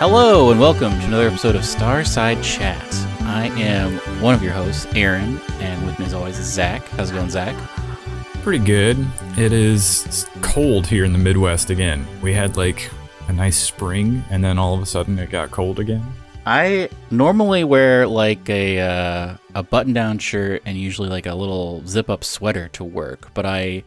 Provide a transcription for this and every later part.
Hello and welcome to another episode of Starside Chats. I am one of your hosts, Aaron, and with me as always is Zach. How's it going, Zach? Pretty good. It is cold here in the Midwest again. We had like a nice spring, and then all of a sudden it got cold again. I normally wear like a button-down shirt and usually like a little zip-up sweater to work, but I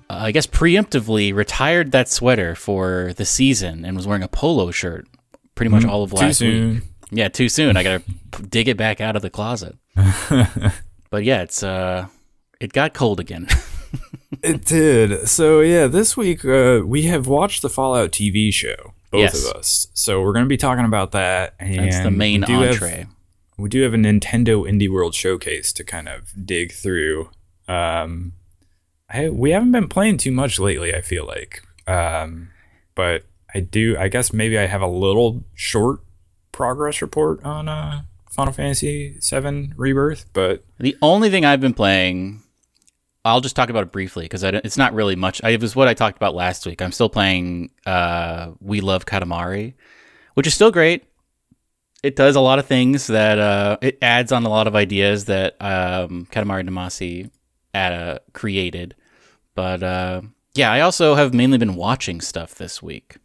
guess preemptively retired that sweater for the season and was wearing a polo shirt pretty much all of last week. Yeah, too soon. I gotta dig it back out of the closet. But yeah, it got cold again. It did. So yeah, this week we have watched the Fallout TV show, both of us. So we're going to be talking about that. And that's the main entree. We do have a Nintendo Indie World Showcase to kind of dig through. We haven't been playing too much lately, I feel like. But I guess maybe I have a little short progress report on Final Fantasy VII Rebirth. But the only thing I've been playing, I'll just talk about it briefly because it's not really much. It was what I talked about last week. I'm still playing We Love Katamari, which is still great. It does a lot of things that it adds on a lot of ideas that Katamari Damacy created. But yeah, I also have mainly been watching stuff this week.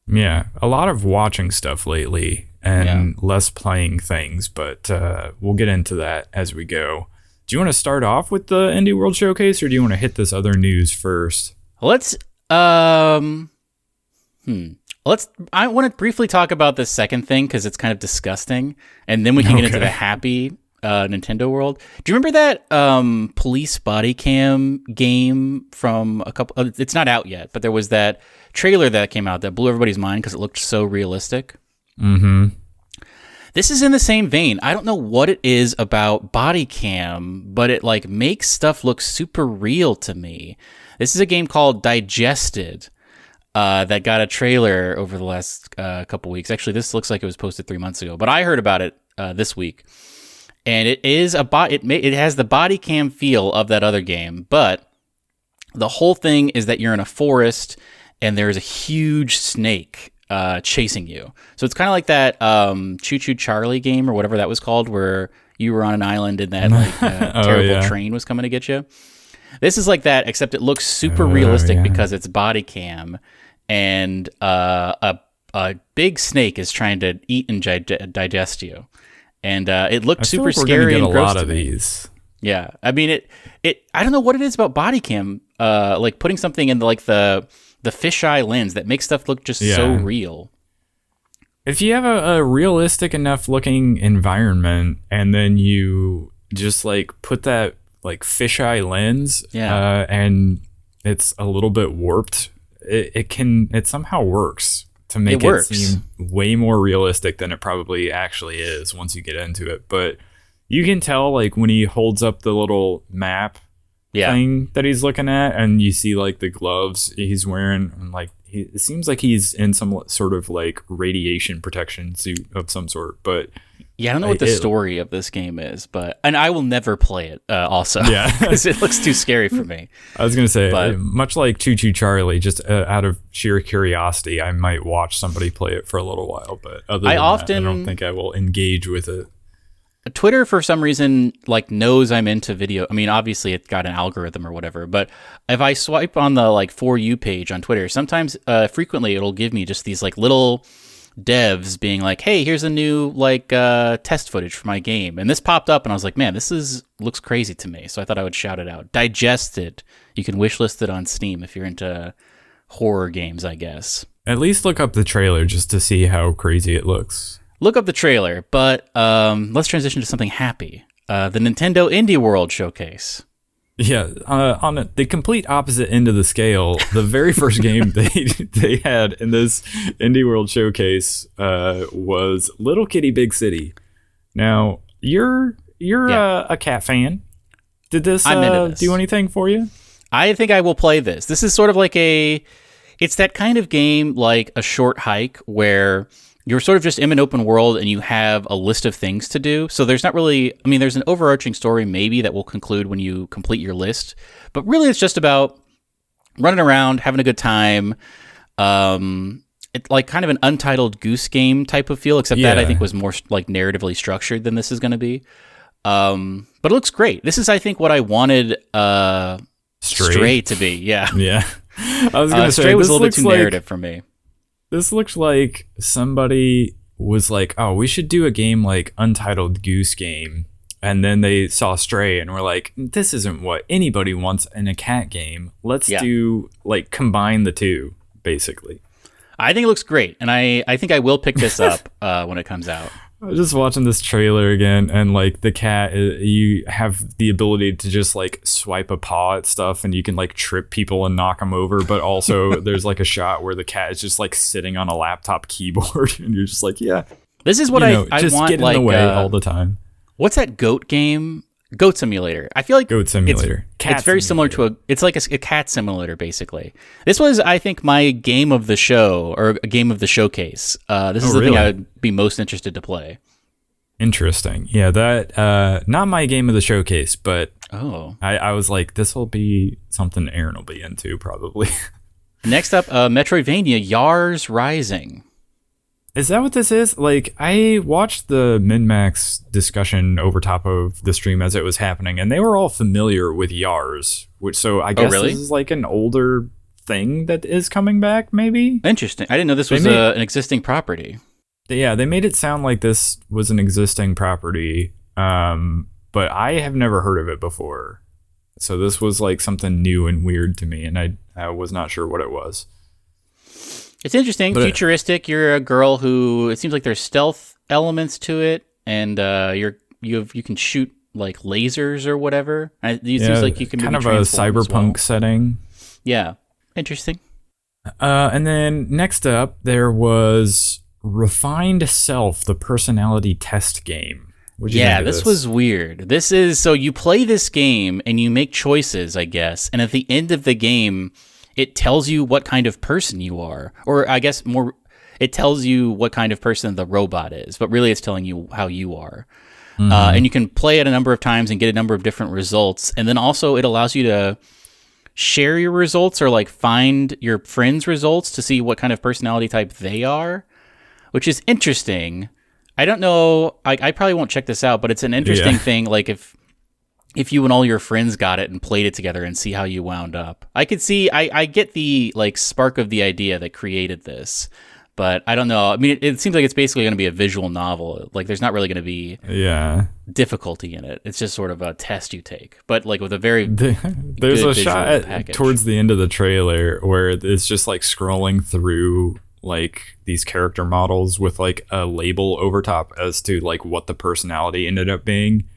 Yeah, a lot of watching stuff lately and less playing things, but we'll get into that as we go. Do you want to start off with the Indie World Showcase, or do you want to hit this other news first? I want to briefly talk about the second thing because it's kind of disgusting, and then we can get into the happy Nintendo World. Do you remember that police body cam game from a couple? It's not out yet, but there was that trailer that came out that blew everybody's mind because it looked so realistic. Mm-hmm. This is in the same vein. I don't know what it is about body cam, but it like makes stuff look super real to me. This is a game called Digested that got a trailer over the last couple weeks. Actually, this looks like it was posted 3 months ago, but I heard about it this week. And it is it has the body cam feel of that other game, but the whole thing is that you're in a forest and there's a huge snake chasing you. So it's kind of like that Choo Choo Charlie game or whatever that was called, where you were on an island and that terrible train was coming to get you. This is like that, except it looks super realistic because it's body cam, and a big snake is trying to eat and digest you. And it looked super scary and gross. A lot of these. Yeah, I mean it. I don't know what it is about body cam, like putting something in like the fisheye lens that makes stuff look just so real. If you have a realistic enough looking environment, and then you just like put that like fisheye lens, and it's a little bit warped, it somehow works to make it seem way more realistic than it probably actually is once you get into it. But you can tell like when he holds up the little map thing that he's looking at, and you see like the gloves he's wearing, and like it seems like he's in some sort of like radiation protection suit of some sort. But yeah, I don't know what the story of this game is, and I will never play it also because it looks too scary for me. I was going to say, much like Choo Choo Charlie, just out of sheer curiosity, I might watch somebody play it for a little while, but other than that, I don't think I will engage with it. Twitter, for some reason, like knows I'm into video. I mean, obviously it got an algorithm or whatever, but if I swipe on the like For You page on Twitter, sometimes frequently it'll give me just these like little devs being like, hey, here's a new like test footage for my game, and this popped up and I was like, man, looks crazy to me, so I thought I would shout it out. Digested. You can wishlist it on Steam if you're into horror games, I guess. At least look up the trailer just to see how crazy it looks. Look up the trailer, but let's transition to something happy. The Nintendo Indie World Showcase. Yeah, on the complete opposite end of the scale, the very first game they had in this Indie World Showcase was Little Kitty Big City. Now, you're a cat fan. Did this do anything for you? I think I will play this. This is sort of like it's that kind of game like a short hike where you're sort of just in an open world and you have a list of things to do. So there's not really, I mean, there's an overarching story maybe that will conclude when you complete your list, but really it's just about running around, having a good time. it's like kind of an Untitled Goose Game type of feel, except that I think was more like narratively structured than this is going to be. But it looks great. This is, I think, what I wanted Stray to be. Yeah. Yeah. I was going to say, Stray was a little bit too narrative for me. This looks like somebody was like, oh, we should do a game like Untitled Goose Game. And then they saw Stray and were like, this isn't what anybody wants in a cat game. Let's do, like, combine the two, basically. I think it looks great. And I think I will pick this up when it comes out. I was just watching this trailer again, and, like, the cat, you have the ability to just, like, swipe a paw at stuff, and you can, like, trip people and knock them over. But also, there's, like, a shot where the cat is just, like, sitting on a laptop keyboard, and you're just like, yeah. This is what I just want, get in the way all the time. What's that goat game? Goat Simulator. I feel like Goat Simulator. It's very similar to it's like a cat simulator, basically. This was, I think, my game of the show, or a game of the showcase. This is the thing I would be most interested to play. Interesting. Yeah, that not my game of the showcase, but I was like, this will be something Aaron will be into probably. Next up, Metroidvania Yars Rising. Is that what this is? Like, I watched the Min-Max discussion over top of the stream as it was happening, and they were all familiar with Yars, so I guess this is like an older thing that is coming back, maybe? Interesting. I didn't know this was an existing property. Yeah, they made it sound like this was an existing property, but I have never heard of it before. So this was like something new and weird to me, and I was not sure what it was. It's interesting, futuristic. You're a girl who, it seems like there's stealth elements to it, and you can shoot like lasers or whatever. It seems like you can kind of a cyberpunk setting. Yeah, interesting. And then next up, there was Refined Self, the personality test game. This was weird. This is, so you play this game and you make choices, I guess, and at the end of the game, it tells you what kind of person you are. Or I guess it tells you what kind of person the robot is, but really it's telling you how you are. Mm-hmm. And you can play it a number of times and get a number of different results. And then also it allows you to share your results or like find your friends' results to see what kind of personality type they are, which is interesting. I don't know. I probably won't check this out, but it's an interesting thing. Like if you and all your friends got it and played it together and see how you wound up. I could see, I get the like spark of the idea that created this, but I don't know. I mean, it seems like it's basically going to be a visual novel. Like there's not really going to be difficulty in it. It's just sort of a test you take, but like with a very there's a shot towards the end of the trailer where it's just like scrolling through like these character models with like a label over top as to like what the personality ended up being.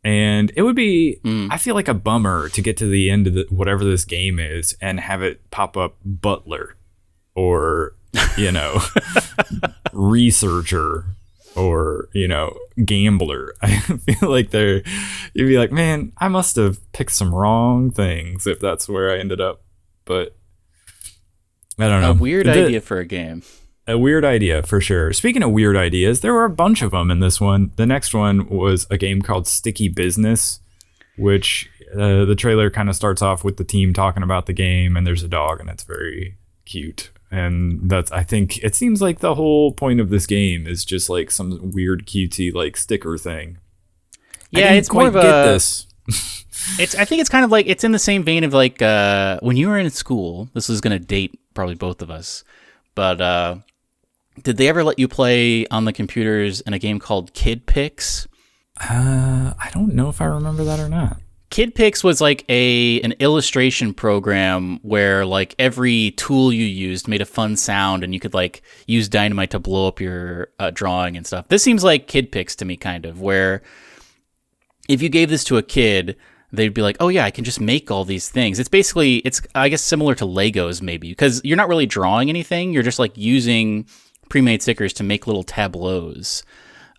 And it would be, I feel like a bummer to get to the end of whatever this game is and have it pop up butler or, researcher or, gambler. I feel like you'd be like, man, I must have picked some wrong things if that's where I ended up. But I don't know. A weird idea for a game. A weird idea, for sure. Speaking of weird ideas, there were a bunch of them in this one. The next one was a game called Sticky Business, which the trailer kind of starts off with the team talking about the game, and there's a dog, and it's very cute. And I think it seems like the whole point of this game is just like some weird cutesy like sticker thing. Yeah, it's more of this. I think it's kind of like, it's in the same vein of like when you were in school. This is going to date probably both of us, but did they ever let you play on the computers in a game called Kid Pix? I don't know if I remember that or not. Kid Pix was like an illustration program where like every tool you used made a fun sound, and you could like use dynamite to blow up your drawing and stuff. This seems like Kid Pix to me, kind of, where if you gave this to a kid, they'd be like, oh yeah, I can just make all these things. It's I guess similar to Legos maybe, because you're not really drawing anything. You're just like using pre-made stickers to make little tableaus.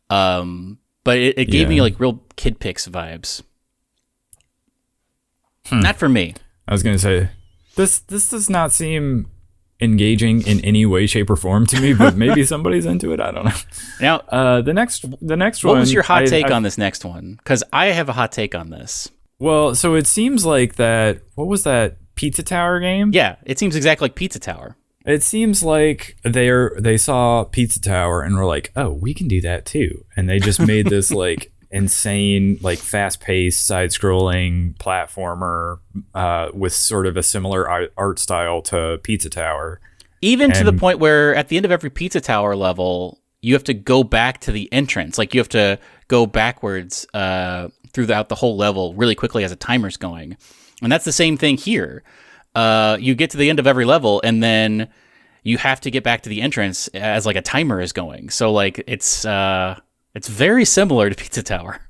But it gave me like real Kid Pix vibes. Not for me. I was going to say, this does not seem engaging in any way, shape, or form to me, but maybe somebody's into it. I don't know. Now, the next one. What was your hot take on this next one? Because I have a hot take on this. Well, so it seems like that. What was that Pizza Tower game? Yeah, it seems exactly like Pizza Tower. It seems like they saw Pizza Tower and were like, oh, we can do that too. And they just made this like insane, like fast-paced, side-scrolling platformer with sort of a similar art style to Pizza Tower. Even to the point where at the end of every Pizza Tower level, you have to go back to the entrance. Like you have to go backwards throughout the whole level really quickly as a timer's going. And that's the same thing here. You get to the end of every level, and then you have to get back to the entrance as like a timer is going. So like it's very similar to Pizza Tower.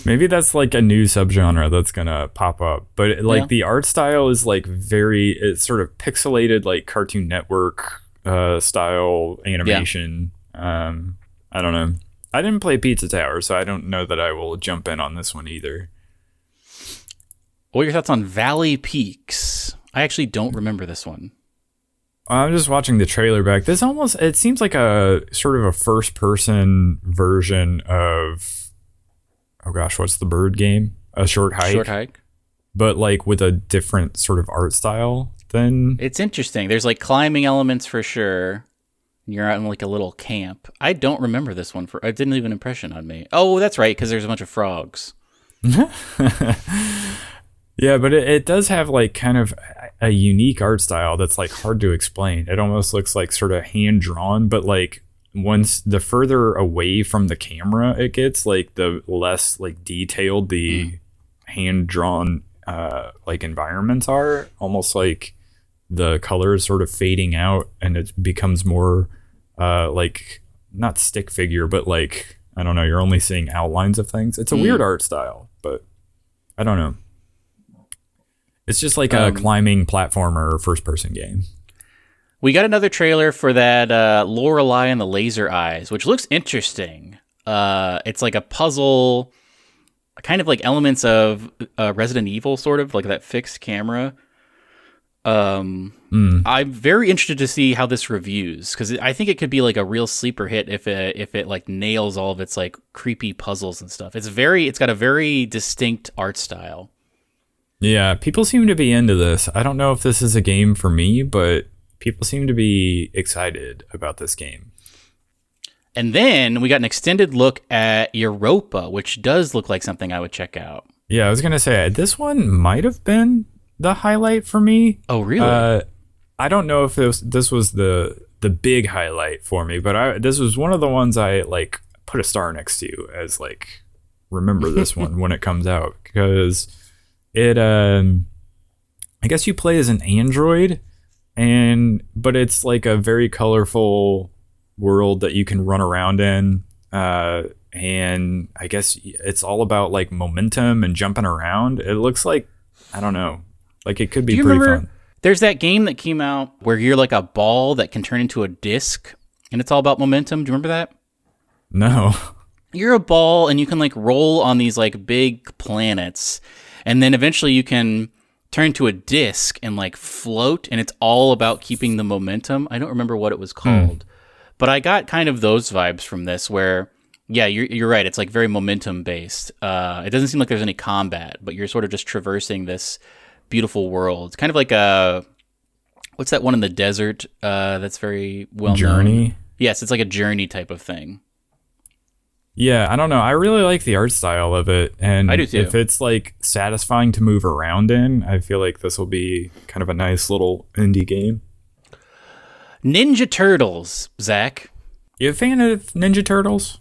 Maybe that's like a new subgenre that's gonna pop up. But like the art style is like it's sort of pixelated, like Cartoon Network style animation. I don't know. I didn't play Pizza Tower, so I don't know that I will jump in on this one either. What are your thoughts on Valley Peaks? I actually don't remember this one. I'm just watching the trailer back. It seems like a sort of a first-person version of, oh gosh, what's the bird game? A Short Hike. Short Hike. But like with a different sort of art style than... It's interesting. There's like climbing elements for sure. You're out in like a little camp. I don't remember this one. It didn't leave an impression on me. Oh, that's right, because there's a bunch of frogs. Yeah, but it does have like kind of a unique art style that's like hard to explain. It almost looks like sort of hand drawn, but like once the further away from the camera it gets, like the less like detailed the hand drawn like environments are. Almost like the colors sort of fading out, and it becomes more like not stick figure, but like I don't know. You're only seeing outlines of things. It's a weird art style, but I don't know. It's just like a climbing platformer first-person game. We got another trailer for that Lorelei and the Laser Eyes, which looks interesting. It's like a puzzle, kind of like elements of Resident Evil, sort of like that fixed camera. I'm very interested to see how this reviews, because I think it could be like a real sleeper hit if it like nails all of its like creepy puzzles and stuff. It's got a very distinct art style. Yeah, people seem to be into this. I don't know if this is a game for me, but people seem to be excited about this game. And then we got an extended look at Europa, which does look like something I would check out. Yeah, I was going to say, this one might have been the highlight for me. Oh, really? I don't know if this was the big highlight for me, but this was one of the ones I like put a star next to as like, remember this one when it comes out, because... I guess you play as an android, but it's like a very colorful world that you can run around in. And I guess it's all about like momentum and jumping around. It looks like, I don't know, like it could be pretty fun. There's that game that came out where you're like a ball that can turn into a disc, and it's all about momentum. Do you remember that? No. You're a ball and you can like roll on these like big planets. And then eventually you can turn to a disc and like float, and it's all about keeping the momentum. I don't remember what it was called, but I got kind of those vibes from this where, yeah, you're right. It's like very momentum based. It doesn't seem like there's any combat, but you're sort of just traversing this beautiful world. Kind of like what's that one in the desert that's very well known? Journey? Yes, it's like a Journey type of thing. Yeah, I don't know. I really like the art style of it. And I do too. If it's like satisfying to move around in, I feel like this will be kind of a nice little indie game. Ninja Turtles, Zach. You a fan of Ninja Turtles?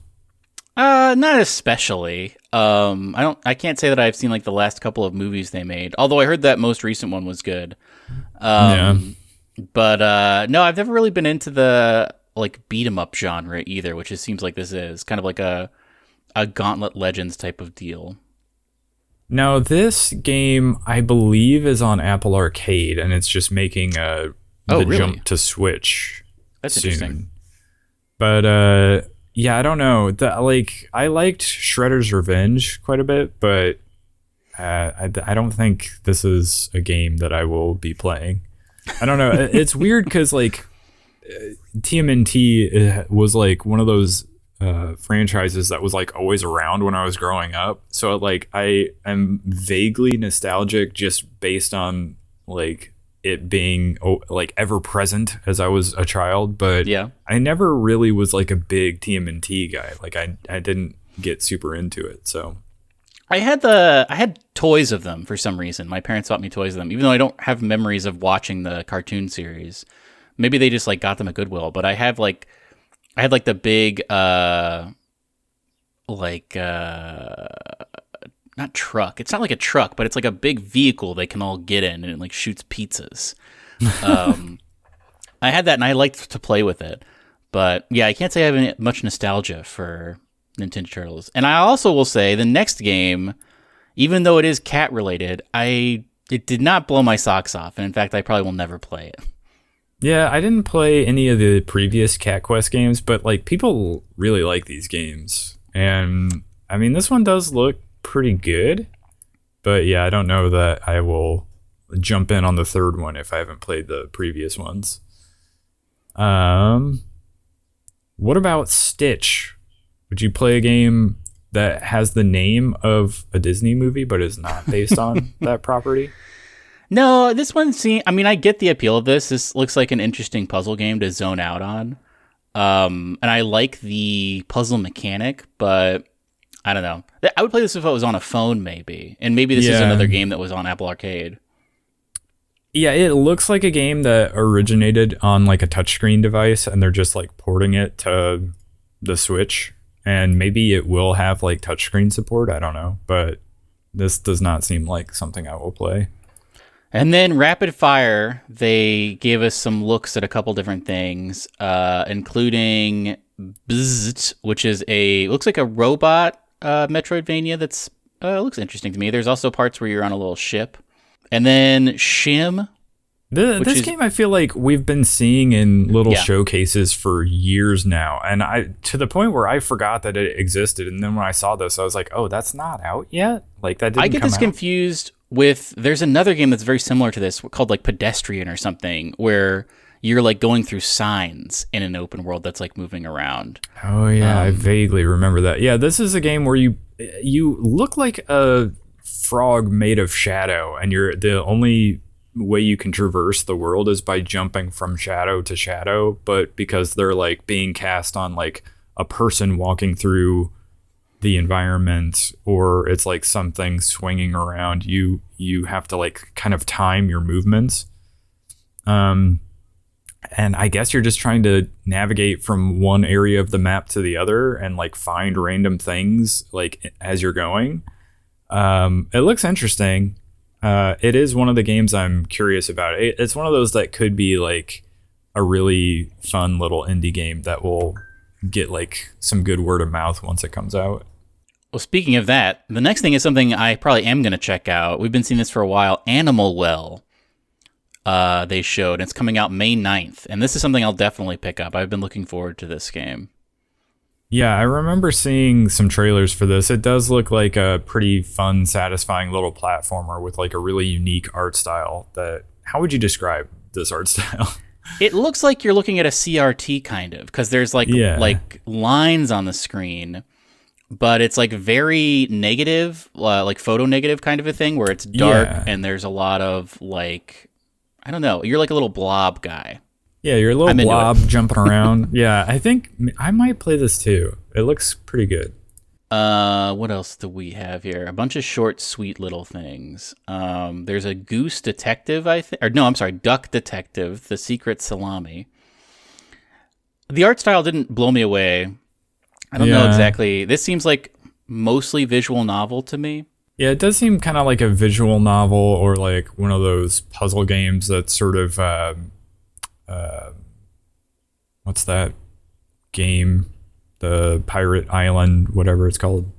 Not especially. I can't say that I've seen like the last couple of movies they made. Although I heard that most recent one was good. Yeah. But no, I've never really been into the like beat 'em up genre either, which it seems like this is kind of like a Gauntlet Legends type of deal. Now, this game, I believe, is on Apple Arcade, and it's just making the really? jump to Switch. That's soon. interesting. But yeah, I don't know. I liked Shredder's Revenge quite a bit, but I don't think this is a game that I will be playing. I don't know. It's weird because like TMNT was like one of those franchises that was like always around when I was growing up. So like I am vaguely nostalgic just based on like it being like ever present as I was a child, but Yeah. I never really was like a big TMNT guy. Like I didn't get super into it. So I had toys of them for some reason. My parents bought me toys of them, even though I don't have memories of watching the cartoon series. Maybe they just like got them at Goodwill, but I had like the big not truck. It's not like a truck, but it's like a big vehicle they can all get in, and it like shoots pizzas. I had that, and I liked to play with it. But yeah, I can't say I have much nostalgia for Ninja Turtles. And I also will say the next game, even though it is cat related, it did not blow my socks off, and in fact, I probably will never play it. yeah, I didn't play any of the previous Cat Quest games, but like people really like these games. And I mean, this one does look pretty good, but yeah, I don't know that I will jump in on the third one if I haven't played the previous ones. What about Stitch? Would you play a game that has the name of a Disney movie but is not based on that property? No, this one I get the appeal of this. This looks like an interesting puzzle game to zone out on. And I like the puzzle mechanic, but I don't know. I would play this if it was on a phone, maybe. And maybe this is another game that was on Apple Arcade. Yeah, it looks like a game that originated on like a touchscreen device, and they're just like porting it to the Switch. And maybe it will have like touchscreen support. I don't know. But this does not seem like something I will play. And then Rapid Fire, they gave us some looks at a couple different things, including Bzzzt, which is looks like a robot Metroidvania that's looks interesting to me. There's also parts where you're on a little ship. And then Shim. This game I feel like we've been seeing in little showcases for years now. And to the point where I forgot that it existed. And then when I saw this, I was like, oh, that's not out yet? Like that didn't I get come this out. Confused with, there's another game that's very similar to this called like Pedestrian or something, where you're like going through signs in an open world that's like moving around. Oh yeah, I vaguely remember that. Yeah, this is a game where you look like a frog made of shadow, and you're the only way you can traverse the world is by jumping from shadow to shadow, but because they're like being cast on like a person walking through the environment, or it's like something swinging around, you have to like kind of time your movements. And I guess you're just trying to navigate from one area of the map to the other and like find random things like as you're going. It looks interesting. It is one of the games I'm curious about. It's one of those that could be like a really fun little indie game that will get like some good word of mouth once it comes out. Well, speaking of that, the next thing is something I probably am going to check out. We've been seeing this for a while. Animal Well. They showed. It's coming out May 9th. And this is something I'll definitely pick up. I've been looking forward to this game. Yeah, I remember seeing some trailers for this. It does look like a pretty fun, satisfying little platformer with like a really unique art style. How would you describe this art style? It looks like you're looking at a CRT kind of, because there's like lines on the screen, but it's like very negative, like photo negative kind of a thing, where it's dark and there's a lot of like, I don't know, you're like a little blob guy. Yeah, you're a little blob jumping around. Yeah, I think I might play this too. It looks pretty good. What else do we have here? A bunch of short, sweet little things. There's a Goose Detective, Duck Detective, The Secret Salami. The art style didn't blow me away. I don't know exactly. This seems like mostly visual novel to me. Yeah, it does seem kind of like a visual novel, or like one of those puzzle games that's sort of what's that game? The Pirate Island, whatever it's called.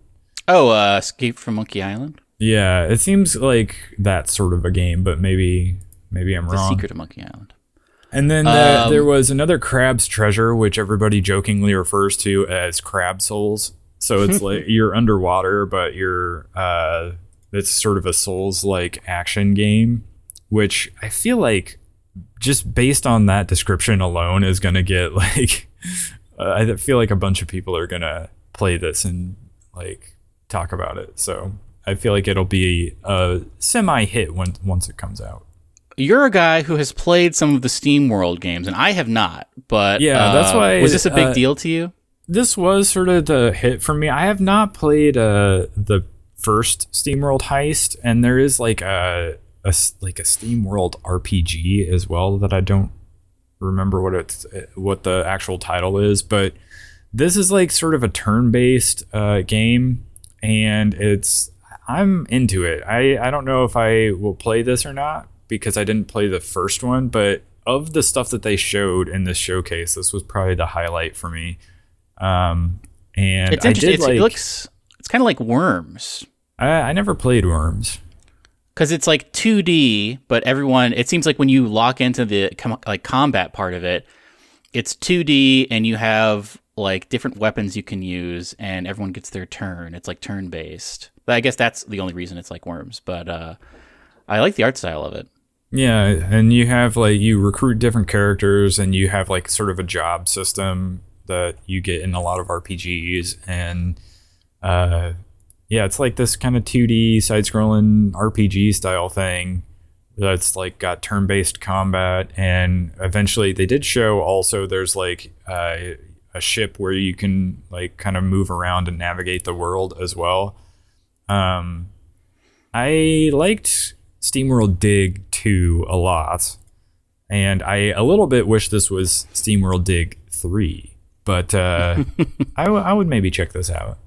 Oh, Escape from Monkey Island? Yeah, it seems like that sort of a game, but maybe I'm wrong. The Secret of Monkey Island. And then there was another Crab's Treasure, which everybody jokingly refers to as Crab Souls. So it's like you're underwater, but it's sort of a Souls-like action game, which I feel like just based on that description alone is going to get like, I feel like a bunch of people are going to play this and like talk about it. So I feel like it'll be a semi-hit once it comes out. you're a guy who has played some of the SteamWorld games, and I have not. But yeah, that's why. Was this a big deal to you? This was sort of the hit for me. I have not played the first SteamWorld Heist, and there is like a SteamWorld RPG as well that I don't remember what the actual title is, but this is like sort of a turn-based game, and I'm into it. I don't know if I will play this or not because I didn't play the first one, but of the stuff that they showed in this showcase, this was probably the highlight for me. And it's interesting. It's kind of like Worms. I never played Worms. Because it's like 2D, but it seems like when you lock into the like combat part of it, it's 2D and you have like different weapons you can use and everyone gets their turn. It's like turn-based. I guess that's the only reason it's like Worms, but I like the art style of it. Yeah, and you have like, you recruit different characters and you have like sort of a job system that you get in a lot of RPGs, and yeah, it's like this kind of 2D side-scrolling RPG style thing that's like got turn-based combat, and eventually they did show also there's like a ship where you can like kind of move around and navigate the world as well. I liked SteamWorld Dig 2 a lot, and I a little bit wish this was SteamWorld Dig 3, but I would maybe check this out.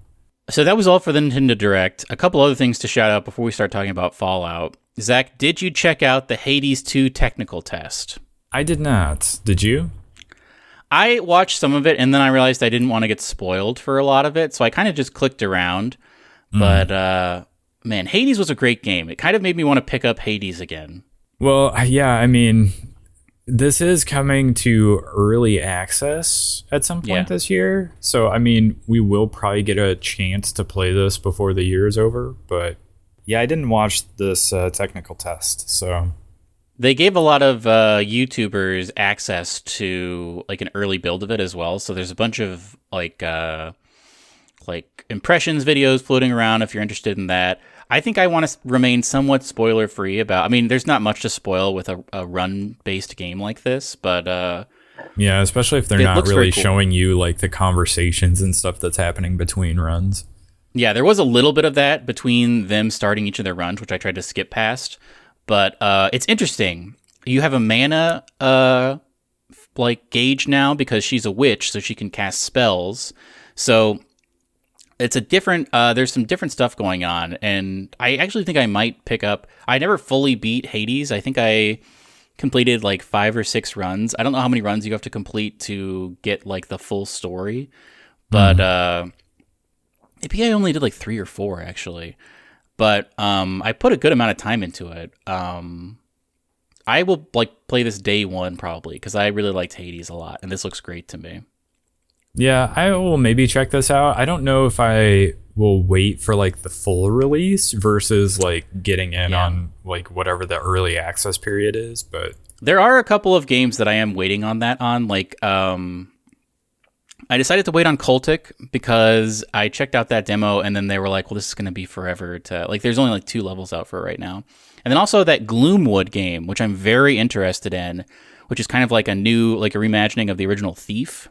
So that was all for the Nintendo Direct. A couple other things to shout out before we start talking about Fallout. Zach, did you check out the Hades 2 technical test? I did not. Did you? I watched some of it, and then I realized I didn't want to get spoiled for a lot of it, so I kind of just clicked around. But, man, Hades was a great game. It kind of made me want to pick up Hades again. Well, yeah, I mean, this is coming to early access at some point this year. So, I mean, we will probably get a chance to play this before the year is over. But, yeah, I didn't watch this technical test, so... They gave a lot of YouTubers access to like an early build of it as well. So there's a bunch of like impressions videos floating around if you're interested in that. I think I want to remain somewhat spoiler free about. I mean, there's not much to spoil with a run based game like this, but yeah, especially if they're not really showing you like the conversations and stuff that's happening between runs. Yeah, there was a little bit of that between them starting each of their runs, which I tried to skip past. But it's interesting. You have a mana like gauge now because she's a witch, so she can cast spells. So it's a different. There's some different stuff going on, and I actually think I might pick up. I never fully beat Hades. I think I completed like 5 or 6 runs. I don't know how many runs you have to complete to get like the full story, but maybe I only did like 3 or 4 actually. But I put a good amount of time into it. I will like play this day one probably because I really liked Hades a lot, and this looks great to me. Yeah, I will maybe check this out. I don't know if I will wait for like the full release versus like getting in on like whatever the early access period is. But there are a couple of games that I am waiting on that on. Like I decided to wait on Cultic because I checked out that demo and then they were like, well, this is going to be forever to like, there's only like 2 levels out for it right now. And then also that Gloomwood game, which I'm very interested in, which is kind of like a new, like a reimagining of the original Thief.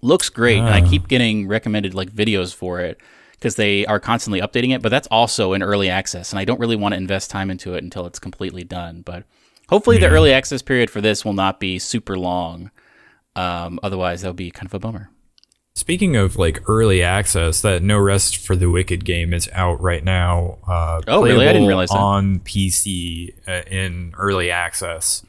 Looks great. And I keep getting recommended like videos for it because they are constantly updating it, but that's also in early access. And I don't really want to invest time into it until it's completely done. But hopefully the early access period for this will not be super long. Otherwise, that would be kind of a bummer. Speaking of like early access, that No Rest for the Wicked game is out right now. Oh, really? I didn't realize that. On PC in early access.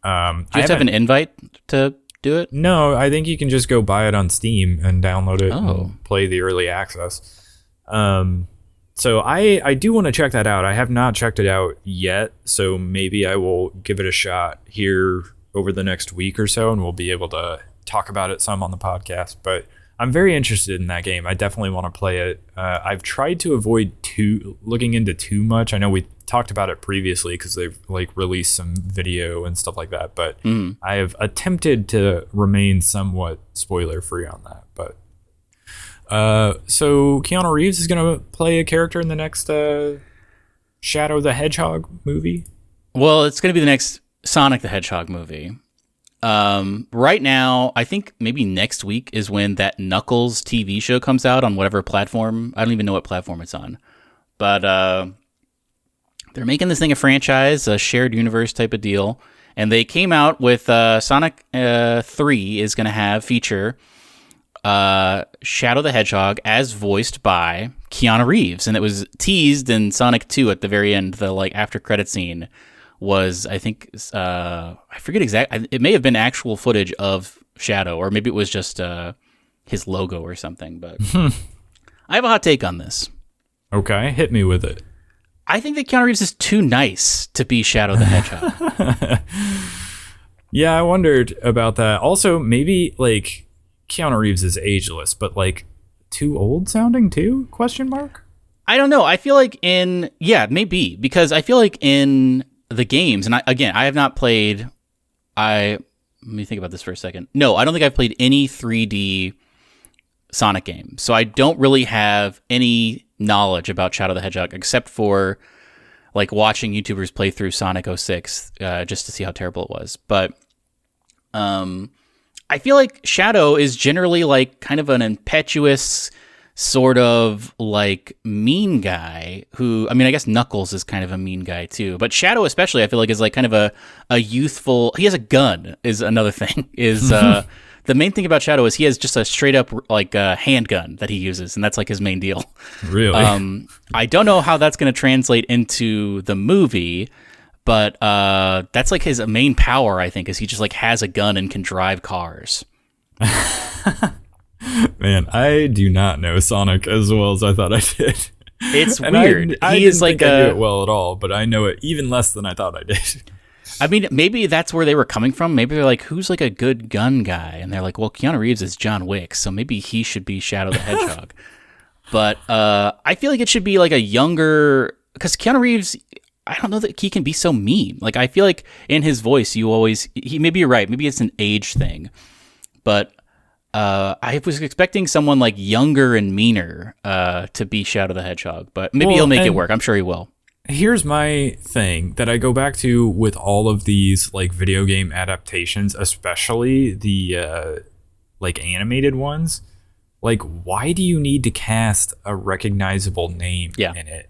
Do you have to have an invite to do it? No, I think you can just go buy it on Steam and download it and play the early access. So I do want to check that out. I have not checked it out yet, so maybe I will give it a shot here over the next week or so, and we'll be able to talk about it some on the podcast. But I'm very interested in that game. I definitely want to play it. I've tried to avoid looking into too much. I know we talked about it previously because they've like released some video and stuff like that, but I have attempted to remain somewhat spoiler free on that. But so Keanu Reeves is going to play a character in the next Shadow the Hedgehog movie. Well, it's going to be the next Sonic the Hedgehog movie. Right now, I think maybe next week is when that Knuckles TV show comes out on whatever platform. I don't even know what platform it's on. But they're making this thing a franchise, a shared universe type of deal. And they came out with Sonic 3 is going to feature Shadow the Hedgehog as voiced by Keanu Reeves. And it was teased in Sonic 2 at the very end, the after credit scene was, I think, I forget exactly. It may have been actual footage of Shadow, or maybe it was just his logo or something. But I have a hot take on this. Okay, hit me with it. I think that Keanu Reeves is too nice to be Shadow the Hedgehog. Yeah, I wondered about that. Also, maybe Keanu Reeves is ageless, but too old sounding too? Question mark? I don't know. I feel like maybe, because I feel like in the games, and I have not played. Let me think about this for a second. No, I don't think I've played any 3D Sonic game, so I don't really have any knowledge about Shadow the Hedgehog except for watching YouTubers play through Sonic 06 just to see how terrible it was. But I feel like Shadow is generally kind of an impetuous sort of mean guy who, I mean, I guess Knuckles is kind of a mean guy too, but Shadow especially I feel like is kind of a youthful, he has a gun is another thing, is the main thing about Shadow is he has just a straight up handgun that he uses, and that's his main deal. Really? I don't know how that's going to translate into the movie, but that's his main power, I think, is he just has a gun and can drive cars. Man, I do not know Sonic as well as I thought I did. It's weird. I didn't think I knew it well at all, but I know it even less than I thought I did. I mean, maybe that's where they were coming from. Maybe they're who's a good gun guy? And they're well, Keanu Reeves is John Wick, so maybe he should be Shadow the Hedgehog. But I feel like it should be a younger, because Keanu Reeves, I don't know that he can be so mean. I feel like in his voice, maybe you're right. Maybe it's an age thing. But I was expecting someone younger and meaner to be Shadow the Hedgehog. But maybe he'll make it work. I'm sure he will. Here's my thing that I go back to with all of these video game adaptations, especially the animated ones. Why do you need to cast a recognizable name in it?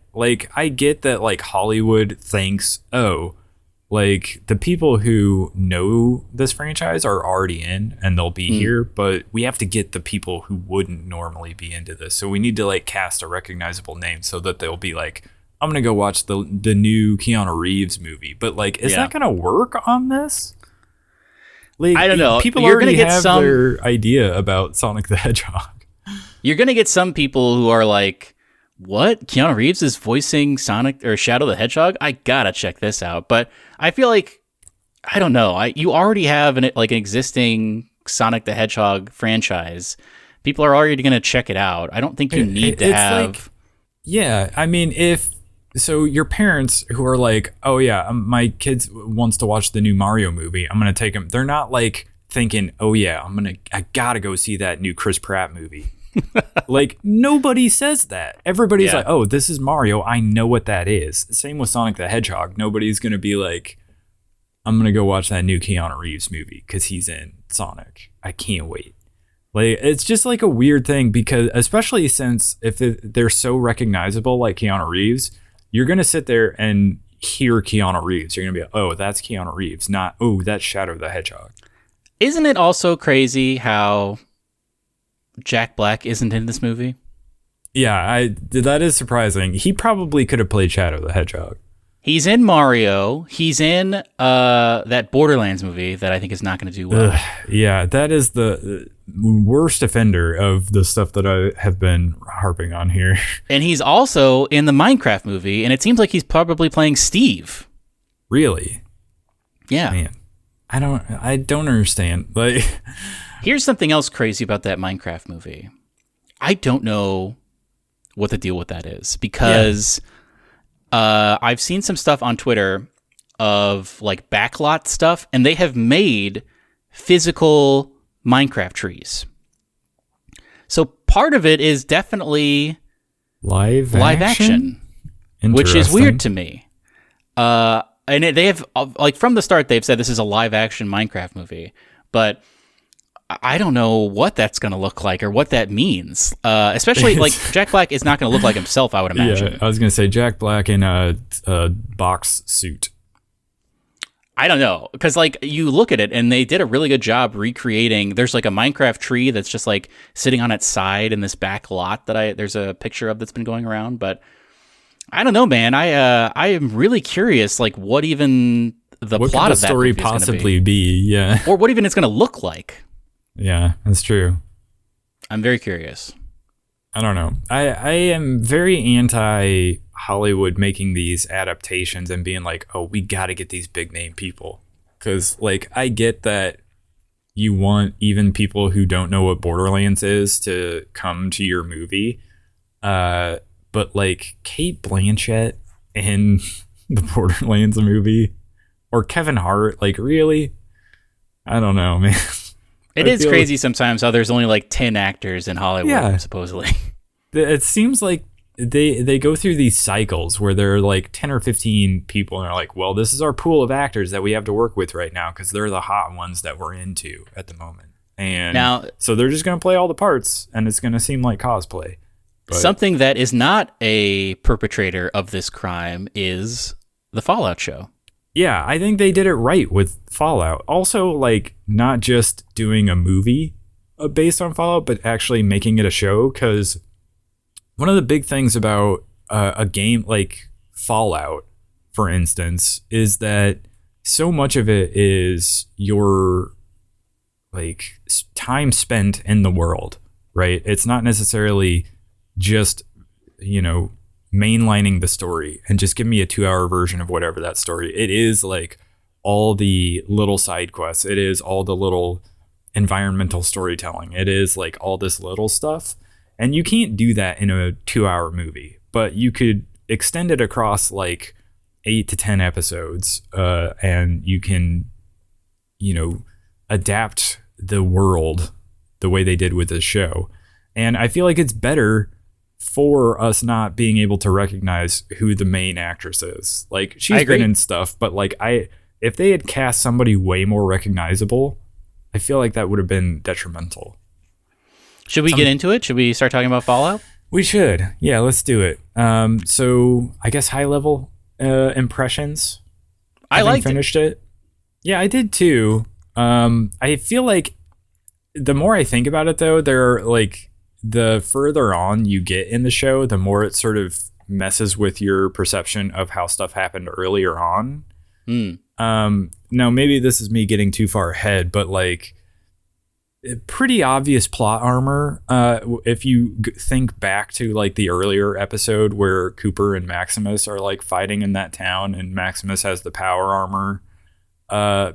I get that Hollywood thinks, the people who know this franchise are already in and they'll be here, but we have to get the people who wouldn't normally be into this. So we need to cast a recognizable name so that they'll be I'm going to go watch the new Keanu Reeves movie. But is that going to work on this? I don't know. People already have their idea about Sonic the Hedgehog. You're going to get some people who are what? Keanu Reeves is voicing Sonic or Shadow the Hedgehog? I got to check this out. But I feel I don't know. You already have an existing Sonic the Hedgehog franchise. People are already going to check it out. I don't think you need to have... Yeah, I mean, so your parents who are oh yeah, my kids wants to watch the new Mario movie, I'm going to take them. They're not thinking, oh yeah, I got to go see that new Chris Pratt movie. Nobody says that. Everybody's oh, this is Mario. I know what that is. Same with Sonic the Hedgehog. Nobody's going to be I'm going to go watch that new Keanu Reeves movie because he's in Sonic. I can't wait. It's just a weird thing because especially since if they're so recognizable Keanu Reeves, you're going to sit there and hear Keanu Reeves. You're going to be oh, that's Keanu Reeves, not, oh, that's Shadow the Hedgehog. Isn't it also crazy how Jack Black isn't in this movie? Yeah, that is surprising. He probably could have played Shadow the Hedgehog. He's in Mario. He's in that Borderlands movie that I think is not going to do well. Yeah, that is the worst offender of the stuff that I have been harping on here. And he's also in the Minecraft movie, and it seems like he's probably playing Steve. Really? Yeah. Man, I don't understand. Here's something else crazy about that Minecraft movie. I don't know what the deal with that is because... Yeah. I've seen some stuff on Twitter of backlot stuff, and they have made physical Minecraft trees. So part of it is live action, which is weird to me. and they have like from the start they've said this is a live action Minecraft movie, but I don't know what that's going to look like or what that means. Especially like Jack Black is not going to look like himself, I would imagine. Yeah, I was going to say Jack Black in a box suit. I don't know, because like you look at it and they did a really good job recreating. There's like a Minecraft tree that's just like sitting on its side in this back lot that there's a picture of that's been going around. But I don't know, man. I am really curious, like what even the what plot could of the that story movie is possibly be? Yeah, or what even it's going to look like. Yeah, that's true. I'm very curious. I don't know. I am very anti Hollywood making these adaptations and being like, oh, we got to get these big name people. Because, like, I get that you want even people who don't know what Borderlands is to come to your movie. But, like, Cate Blanchett in the Borderlands movie or Kevin Hart, like, really? I don't know, man. It is crazy sometimes how there's only like 10 actors in Hollywood, supposedly. It seems like they go through these cycles where there are like 10 or 15 people and are like, well, this is our pool of actors that we have to work with right now because they're the hot ones that we're into at the moment. And now, so they're just going to play all the parts and it's going to seem like cosplay. But something that is not a perpetrator of this crime is the Fallout show. Yeah, I think they did it right with Fallout. Also, like, not just doing a movie based on Fallout, but actually making it a show. Because one of the big things about a game like Fallout, for instance, is that so much of it is your, like, time spent in the world, right? It's not necessarily just, you know, mainlining the story and just give me a 2-hour version of whatever that story. It is like all the little side quests. It is all the little environmental storytelling. It is like all this little stuff. And you can't do that in a 2-hour movie, but you could extend it across like 8 to 10 episodes. And you can, you know, adapt the world the way they did with this show. And I feel like it's better for us not being able to recognize who the main actress is. Like, she's been in stuff, but like if they had cast somebody way more recognizable, I feel like that would have been detrimental. Should we get into it? Should we start talking about Fallout? We should. Yeah, let's do it. So I guess high level impressions. I finished it. Yeah, I did too. I feel like the more I think about it though, there are like, the further on you get in the show, the more it sort of messes with your perception of how stuff happened earlier on. Now, maybe this is me getting too far ahead, but like pretty obvious plot armor. If you think back to like the earlier episode where Cooper and Maximus are like fighting in that town and Maximus has the power armor.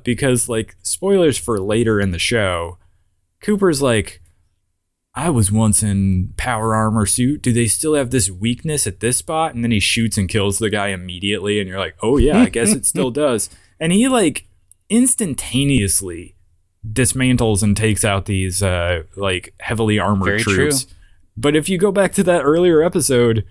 Because like spoilers for later in the show, Cooper's like, I was once in power armor suit. Do they still have this weakness at this spot? And then he shoots and kills the guy immediately. And you're like, oh yeah, I guess it still does. And he like instantaneously dismantles and takes out these like heavily armored Very troops. true. But if you go back to that earlier episode,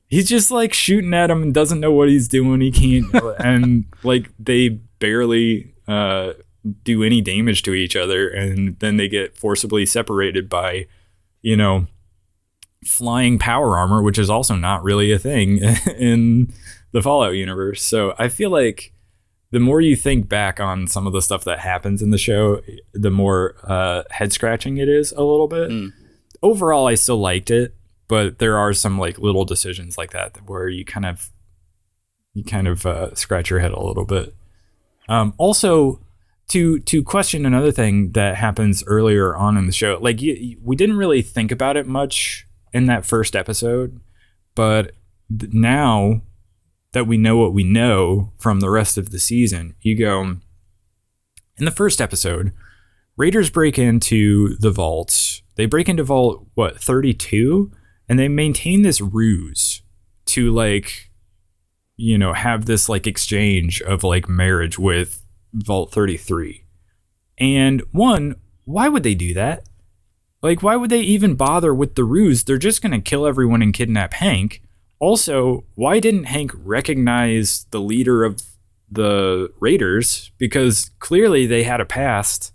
he's just like shooting at him and doesn't know what he's doing. He can't, and like they barely do any damage to each other. And then they get forcibly separated by, you know, flying power armor, which is also not really a thing in the Fallout universe. So I feel like the more you think back on some of the stuff that happens in the show, the more head scratching it is a little bit. Overall, I still liked it, but there are some like little decisions like that where you kind of scratch your head a little bit. Also, to question another thing that happens earlier on in the show, like we didn't really think about it much in that first episode, but now that we know what we know from the rest of the season, you go, in the first episode, Raiders break into the vaults. They break into vault, 32? And they maintain this ruse to like, you know, have this like exchange of like marriage with Vault 33. And one, why would they do that? Like, why would they even bother with the ruse? They're just going to kill everyone and kidnap Hank. Also, why didn't Hank recognize the leader of the raiders, because clearly they had a past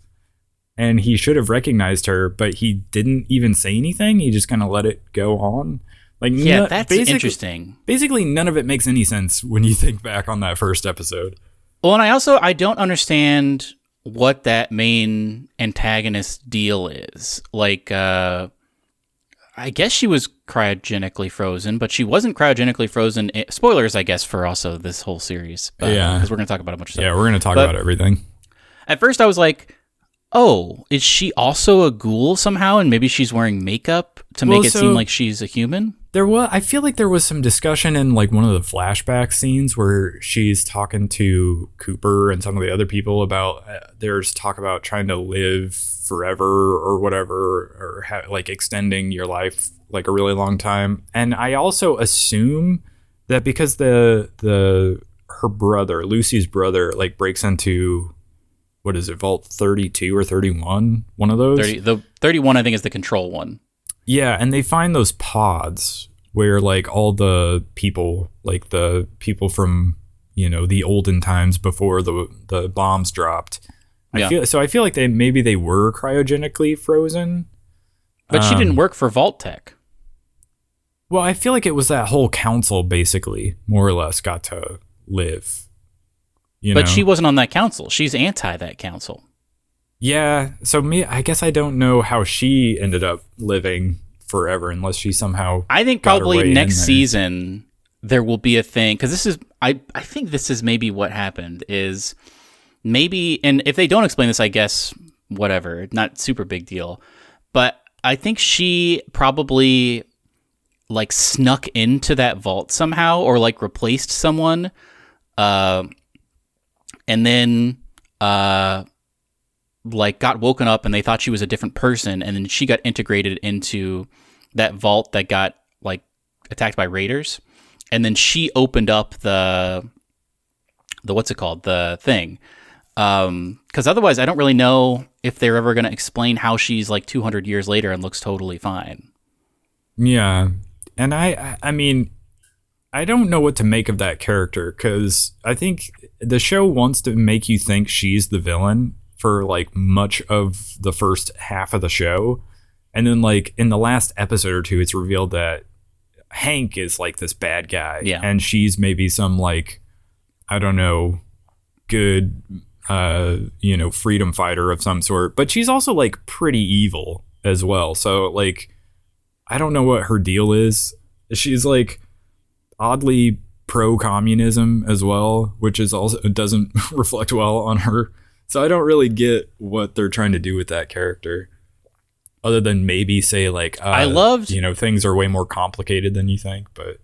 and he should have recognized her, but he didn't even say anything. He just kind of let it go on. Like, yeah, that's interesting. Basically, none of it makes any sense when you think back on that first episode. Well, and I don't understand what that main antagonist deal is. Like, I guess she was cryogenically frozen, but she wasn't cryogenically frozen. Spoilers, I guess, for also this whole series. Yeah. Because we're going to talk about a bunch of stuff. Yeah, we're going to talk about everything. At first, I was like, oh, is she also a ghoul somehow? And maybe she's wearing makeup to make it seem like she's a human? I feel like there was some discussion in like one of the flashback scenes where she's talking to Cooper and some of the other people about there's talk about trying to live forever or whatever, or like extending your life like a really long time. And I also assume that because her brother, Lucy's brother, like breaks into, what is it, Vault 32 or 31? One of those? The 31, I think, is the control one. Yeah, and they find those pods where like all the people, like the people from, you know, the olden times before the bombs dropped. Yeah. I feel like they were cryogenically frozen. But she didn't work for Vault Tech. Well, I feel like it was that whole council basically more or less got to live. But she wasn't on that council. She's anti that council. Yeah, so I guess I don't know how she ended up living forever unless she somehow. I think probably next season there will be a thing, because this is I think this is maybe what happened is maybe, and if they don't explain this, I guess whatever, not super big deal, but I think she probably like snuck into that vault somehow or like replaced someone, and then like got woken up and they thought she was a different person, and then she got integrated into that vault that got like attacked by raiders, and then she opened up the what's it called, the thing, because otherwise I don't really know if they're ever going to explain how she's like 200 years later and looks totally fine. Yeah, and I mean, I don't know what to make of that character, because I think the show wants to make you think she's the villain for like much of the first half of the show, and then like in the last episode or two it's revealed that Hank is like this bad guy, and she's maybe some like, I don't know, good freedom fighter of some sort, but she's also like pretty evil as well. So like I don't know what her deal is. She's like oddly pro-communism as well, which is also, it doesn't reflect well on her. So I don't really get what they're trying to do with that character, other than maybe say like, things are way more complicated than you think. But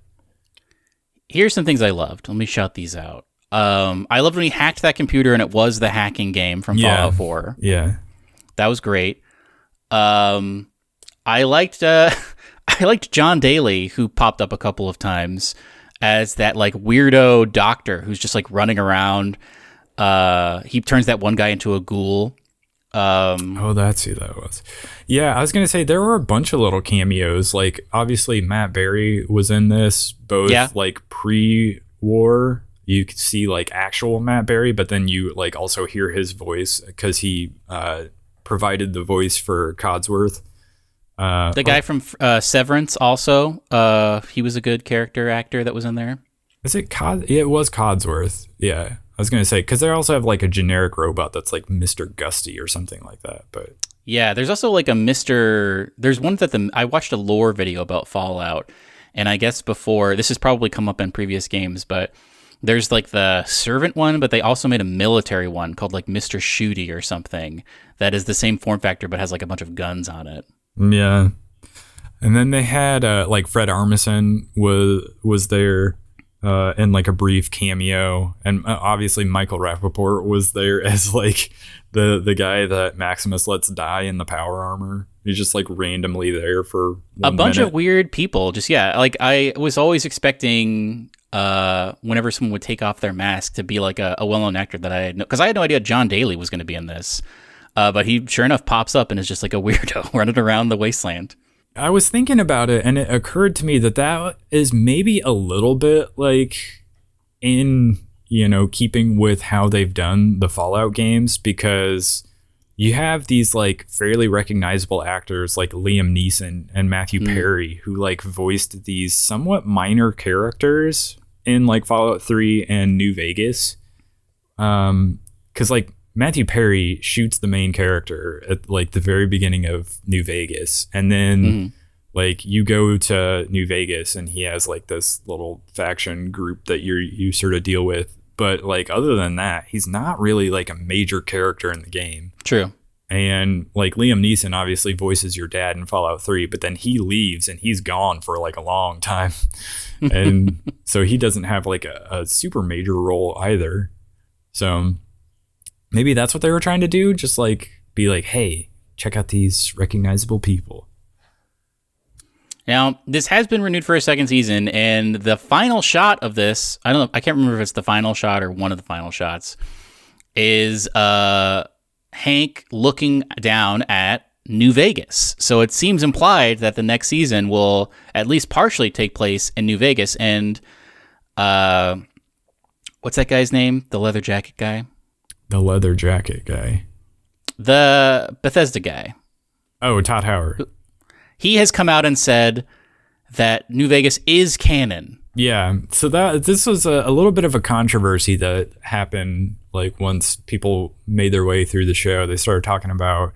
here's some things I loved. Let me shout these out. I loved when he hacked that computer and it was the hacking game from Fallout 4. Yeah, that was great. I liked John Daly, who popped up a couple of times as that like weirdo doctor who's just like running around. He turns that one guy into a ghoul. That's who that was. Yeah, I was gonna say there were a bunch of little cameos. Like obviously Matt Berry was in this, both like pre-war. You could see like actual Matt Berry, but then you like also hear his voice because he provided the voice for Codsworth. The guy from Severance also. He was a good character actor that was in there. Is it it was Codsworth. Yeah. I was going to say, because they also have like a generic robot that's like Mr. Gusty or something like that. But yeah, there's also like there's one that I watched a lore video about Fallout, and I guess before, this has probably come up in previous games, but there's like the servant one, but they also made a military one called like Mr. Shooty or something that is the same form factor but has like a bunch of guns on it. Yeah. And then they had like Fred Armisen was there. In like a brief cameo, and obviously Michael Rappaport was there as like the guy that Maximus lets die in the power armor. He's just like randomly there for a bunch of weird people. Just like I was always expecting whenever someone would take off their mask to be like a well-known actor that I had because I had no idea John Daly was going to be in this, but he sure enough pops up and is just like a weirdo running around the wasteland. I was thinking about it, and it occurred to me that is maybe a little bit like in, keeping with how they've done the Fallout games, because you have these like fairly recognizable actors like Liam Neeson and Matthew Perry who like voiced these somewhat minor characters in like Fallout 3 and New Vegas. Because like Matthew Perry shoots the main character at like the very beginning of New Vegas, and then like you go to New Vegas and he has like this little faction group that you sort of deal with. But like other than that, he's not really like a major character in the game. True. And like Liam Neeson obviously voices your dad in Fallout 3, but then he leaves and he's gone for like a long time. And so he doesn't have like a super major role either. So maybe that's what they were trying to do. Just like be like, hey, check out these recognizable people. Now, this has been renewed for a second season, and the final shot of this, I don't know, I can't remember if it's the final shot or one of the final shots, is Hank looking down at New Vegas. So it seems implied that the next season will at least partially take place in New Vegas. And what's that guy's name? The leather jacket guy? The leather jacket guy. The Bethesda guy. Oh, Todd Howard. He has come out and said that New Vegas is canon. Yeah, so this was a little bit of a controversy that happened like once people made their way through the show. They started talking about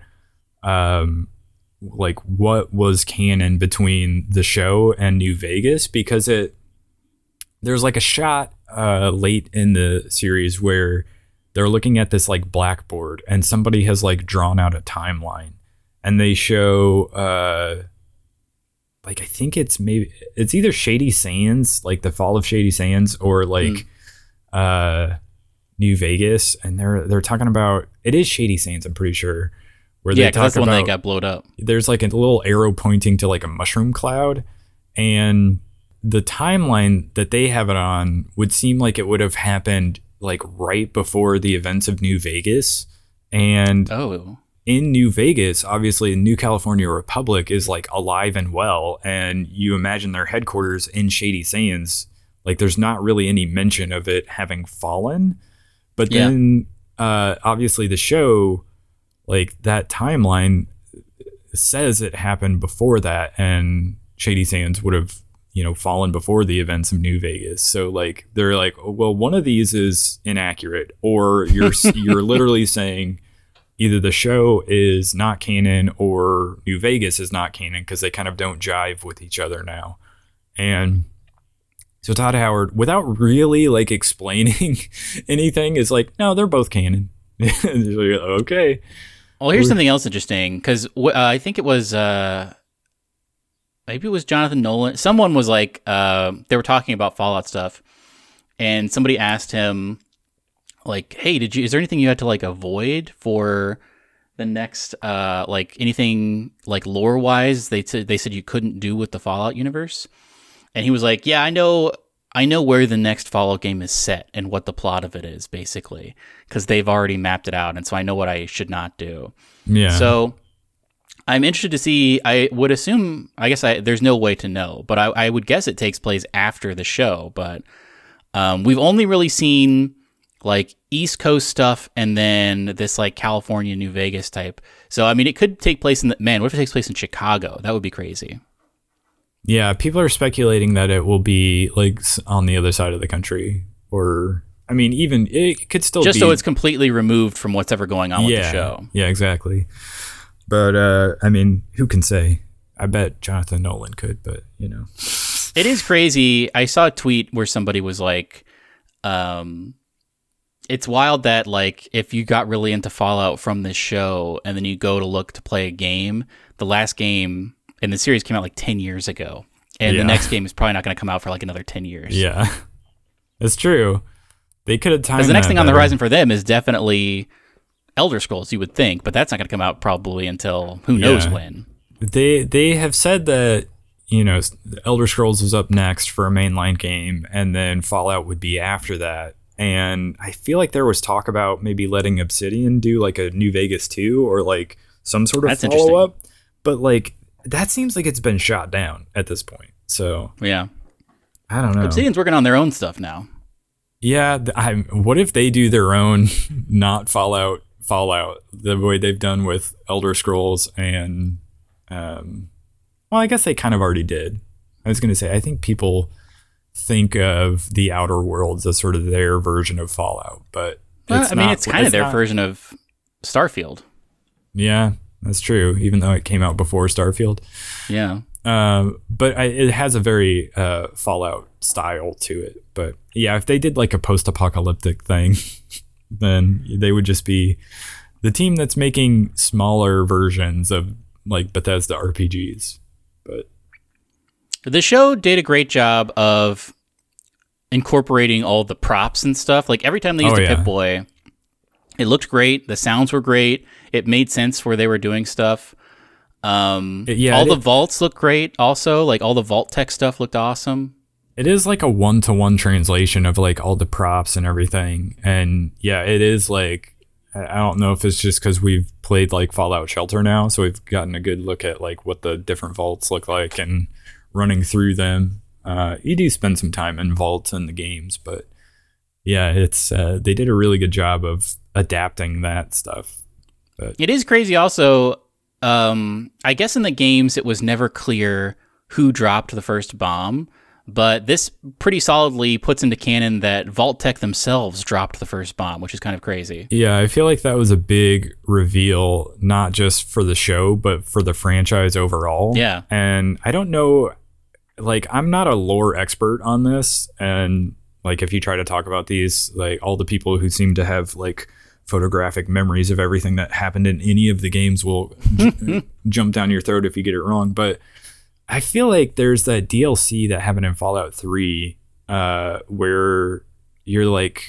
like what was canon between the show and New Vegas, because there's like a shot late in the series where they're looking at this like blackboard and somebody has like drawn out a timeline, and they show like I think it's either Shady Sands, like the fall of Shady Sands, or like New Vegas, and they're talking about, it is Shady Sands, I'm pretty sure. Where they talk that's the one about, that got blowed up. There's like a little arrow pointing to like a mushroom cloud, and the timeline that they have it on would seem like it would have happened like right before the events of New Vegas. And in New Vegas, obviously, New California Republic is like alive and well, and you imagine their headquarters in Shady Sands. Like, there's not really any mention of it having fallen, but then obviously the show, like that timeline says it happened before that, and Shady Sands would have fallen before the events of New Vegas. So like they're like, oh, well, one of these is inaccurate, or you're literally saying either the show is not canon or New Vegas is not canon, because they kind of don't jive with each other now. And so Todd Howard, without really like explaining anything, is like, no, they're both canon. Okay. Well, here's something else interesting, because I think it was maybe it was Jonathan Nolan. Someone was like, they were talking about Fallout stuff, and somebody asked him, like, hey, is there anything you had to like avoid for the next like anything like lore wise they said you couldn't do with the Fallout universe? And he was like, yeah, I know where the next Fallout game is set and what the plot of it is, basically, because they've already mapped it out, and so I know what I should not do. Yeah. So I'm interested to see. I would assume, I guess there's no way to know, but I would guess it takes place after the show. But we've only really seen like East Coast stuff, and then this like California, New Vegas type. So, I mean, it could take place what if it takes place in Chicago? That would be crazy. Yeah, people are speculating that it will be like on the other side of the country, or, I mean, even it could still just be. So it's completely removed from what's ever going on with the show. Yeah, exactly. But, I mean, who can say? I bet Jonathan Nolan could, but, It is crazy. I saw a tweet where somebody was like, it's wild that, like, if you got really into Fallout from this show and then you go to look to play a game, the last game in the series came out like 10 years ago. And the next game is probably not going to come out for like another 10 years. Yeah, that's true. They could have timed because the next thing on the horizon for them is definitely Elder Scrolls, you would think, but that's not going to come out probably until who knows when. They have said that, Elder Scrolls was up next for a mainline game, and then Fallout would be after that. And I feel like there was talk about maybe letting Obsidian do like a New Vegas 2 or like some sort of follow-up. But like that seems like it's been shot down at this point. So yeah, I don't know. Obsidian's working on their own stuff now. Yeah, what if they do their own not Fallout the way they've done with Elder Scrolls and well, I guess they kind of already did. I was going to say I think people think of the Outer Worlds as sort of their version of Fallout, but it's kind of their version of Starfield. Yeah, that's true, even though it came out before Starfield. Yeah. But it has a very Fallout style to it. But yeah, if they did like a post-apocalyptic thing, then they would just be the team that's making smaller versions of like Bethesda RPGs. But the show did a great job of incorporating all the props and stuff. Like every time they used a Pip-Boy, it looked great. The sounds were great. It made sense where they were doing stuff. All the vaults look great. Also, like all the vault tech stuff looked awesome. It is like a 1-to-1 translation of like all the props and everything. And yeah, it is like, I don't know if it's just because we've played like Fallout Shelter now, so we've gotten a good look at like what the different vaults look like and running through them. You do spend some time in vaults in the games, but yeah, it's they did a really good job of adapting that stuff. But it is crazy also. I guess in the games it was never clear who dropped the first bomb, but this pretty solidly puts into canon that Vault Tech themselves dropped the first bomb, which is kind of crazy. Yeah, I feel like that was a big reveal, not just for the show, but for the franchise overall. Yeah. And I don't know, like, I'm not a lore expert on this, and like if you try to talk about these, like all the people who seem to have like photographic memories of everything that happened in any of the games will jump down your throat if you get it wrong. But I feel like there's that DLC that happened in Fallout 3 where you're like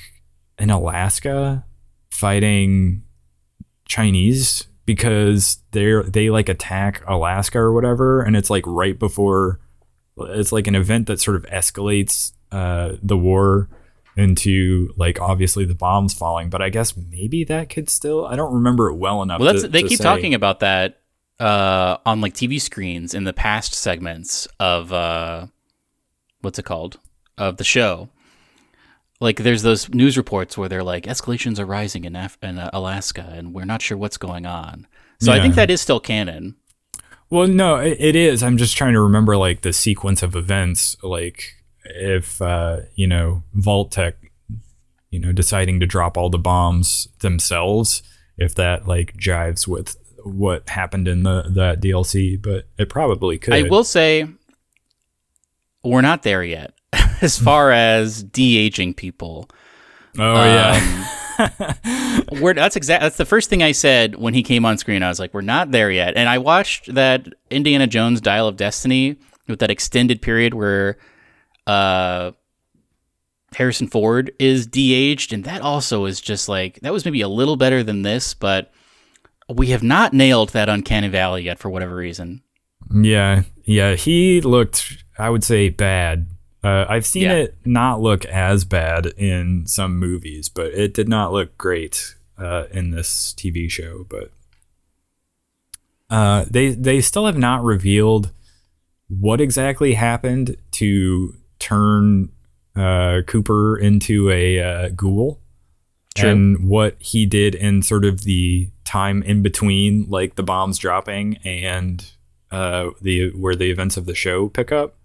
in Alaska fighting Chinese because they like attack Alaska or whatever, and it's like right before, it's like an event that sort of escalates the war into like obviously the bombs falling, but I guess maybe that could still, I don't remember it well enough. Well, they keep talking about that on like TV screens in the past segments of what's it called, of the show. Like there's those news reports where they're like escalations are rising in Alaska and we're not sure what's going on. So yeah. I think that is still canon. Well, no, it is. I'm just trying to remember like the sequence of events, like if Vault Tech deciding to drop all the bombs themselves, if that like jives with what happened in that DLC, but it probably could. I will say we're not there yet as far as de-aging people. Oh yeah. That's the first thing I said when he came on screen. I was like, we're not there yet. And I watched that Indiana Jones Dial of Destiny with that extended period where Harrison Ford is de-aged, and that also is just like, that was maybe a little better than this, but we have not nailed that uncanny valley yet for whatever reason. Yeah, he looked, I would say, bad. I've seen it not look as bad in some movies, but it did not look great in this TV show. But they still have not revealed what exactly happened to turn Cooper into a ghoul. True. And what he did in sort of the time in between, like the bombs dropping and where the events of the show pick up.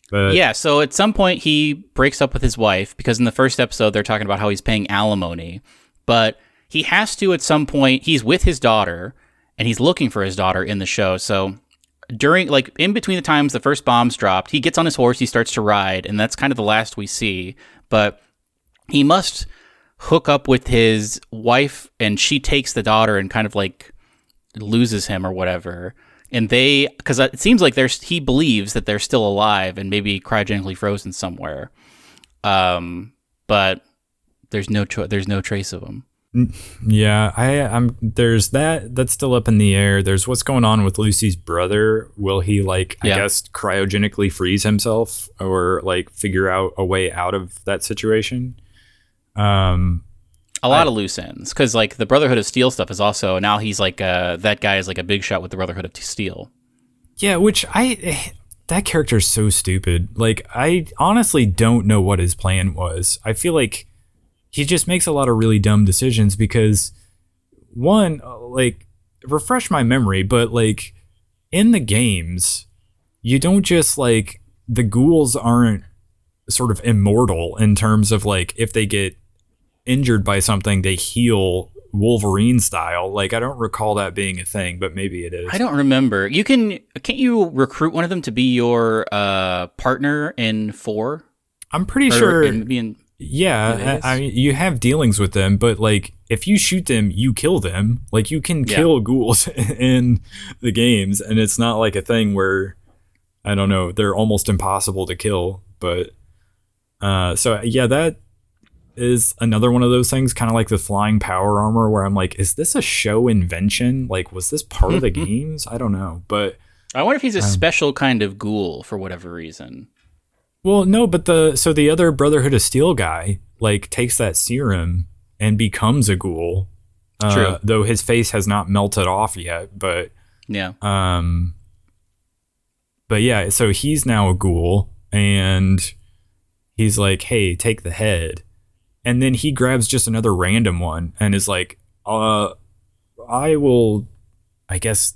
But yeah, so at some point he breaks up with his wife because in the first episode they're talking about how he's paying alimony, but he has to at some point, he's with his daughter and he's looking for his daughter in the show. So during, like, in between the times the first bombs dropped, he gets on his horse, he starts to ride, and that's kind of the last we see. But he must hook up with his wife, and she takes the daughter and kind of like loses him or whatever. And because it seems like he believes that they're still alive and maybe cryogenically frozen somewhere. But there's no trace of them. Yeah, I'm there's that's still up in the air. There's what's going on with Lucy's brother. Will he I guess cryogenically freeze himself or like figure out a way out of that situation? A lot of loose ends, because like the Brotherhood of Steel stuff is also, now he's like that guy is like a big shot with the Brotherhood of Steel. Yeah, which that character is so stupid. Like, I honestly don't know what his plan was. I feel like he just makes a lot of really dumb decisions because, one, like, refresh my memory, but, like, in the games, you don't just, like, the ghouls aren't sort of immortal in terms of, like, if they get injured by something, they heal Wolverine style. Like, I don't recall that being a thing, but maybe it is. I don't remember. Can't you recruit one of them to be your partner in 4? I'm pretty sure. Yeah, I mean, you have dealings with them, but like if you shoot them, you kill them. Like you can kill ghouls in the games, and it's not like a thing where, I don't know, they're almost impossible to kill. But so yeah, that is another one of those things, kind of like the flying power armor, where I'm like, is this a show invention? Like, was this part of the games? I don't know, but I wonder if he's a special kind of ghoul for whatever reason. Well, no, but the other Brotherhood of Steel guy like takes that serum and becomes a ghoul. True. Though his face has not melted off yet, but yeah. But yeah, so he's now a ghoul, and he's like, "Hey, take the head," and then he grabs just another random one and is like, "I will, I guess,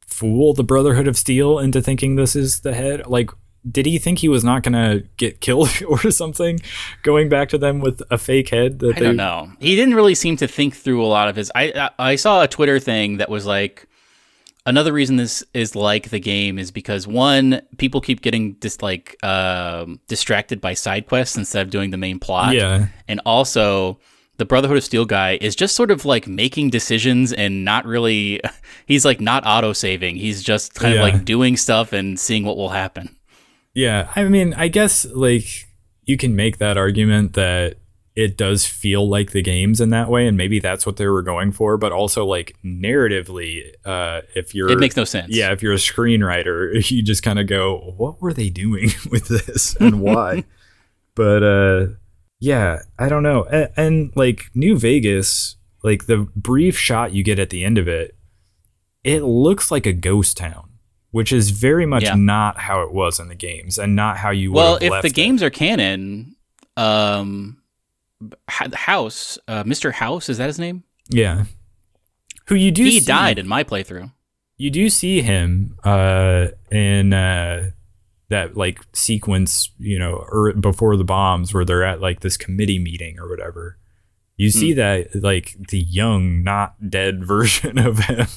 fool the Brotherhood of Steel into thinking this is the head." Like, did he think he was not going to get killed or something, going back to them with a fake head? I don't know. He didn't really seem to think through a lot of his... I saw a Twitter thing that was like, another reason this is like the game is because, one, people keep getting distracted by side quests instead of doing the main plot. Yeah. And also, the Brotherhood of Steel guy is just sort of like making decisions and not really... He's like not auto-saving. He's just kind of like doing stuff and seeing what will happen. Yeah, I mean, I guess like you can make that argument that it does feel like the games in that way, and maybe that's what they were going for. But also, like narratively, if you're, it makes no sense. Yeah, if you're a screenwriter, you just kind of go, "What were they doing with this, and why?" But yeah, I don't know. And like New Vegas, like the brief shot you get at the end of it, it looks like a ghost town. Which is very much not how it was in the games, and not how you would have left it. Well, if the games are canon, House, Mr. House, is that his name? Yeah. Who you do He died in my playthrough. You do see him in that like sequence, you know, before the bombs, where they're at like this committee meeting or whatever. You see that, like, the young, not dead version of him.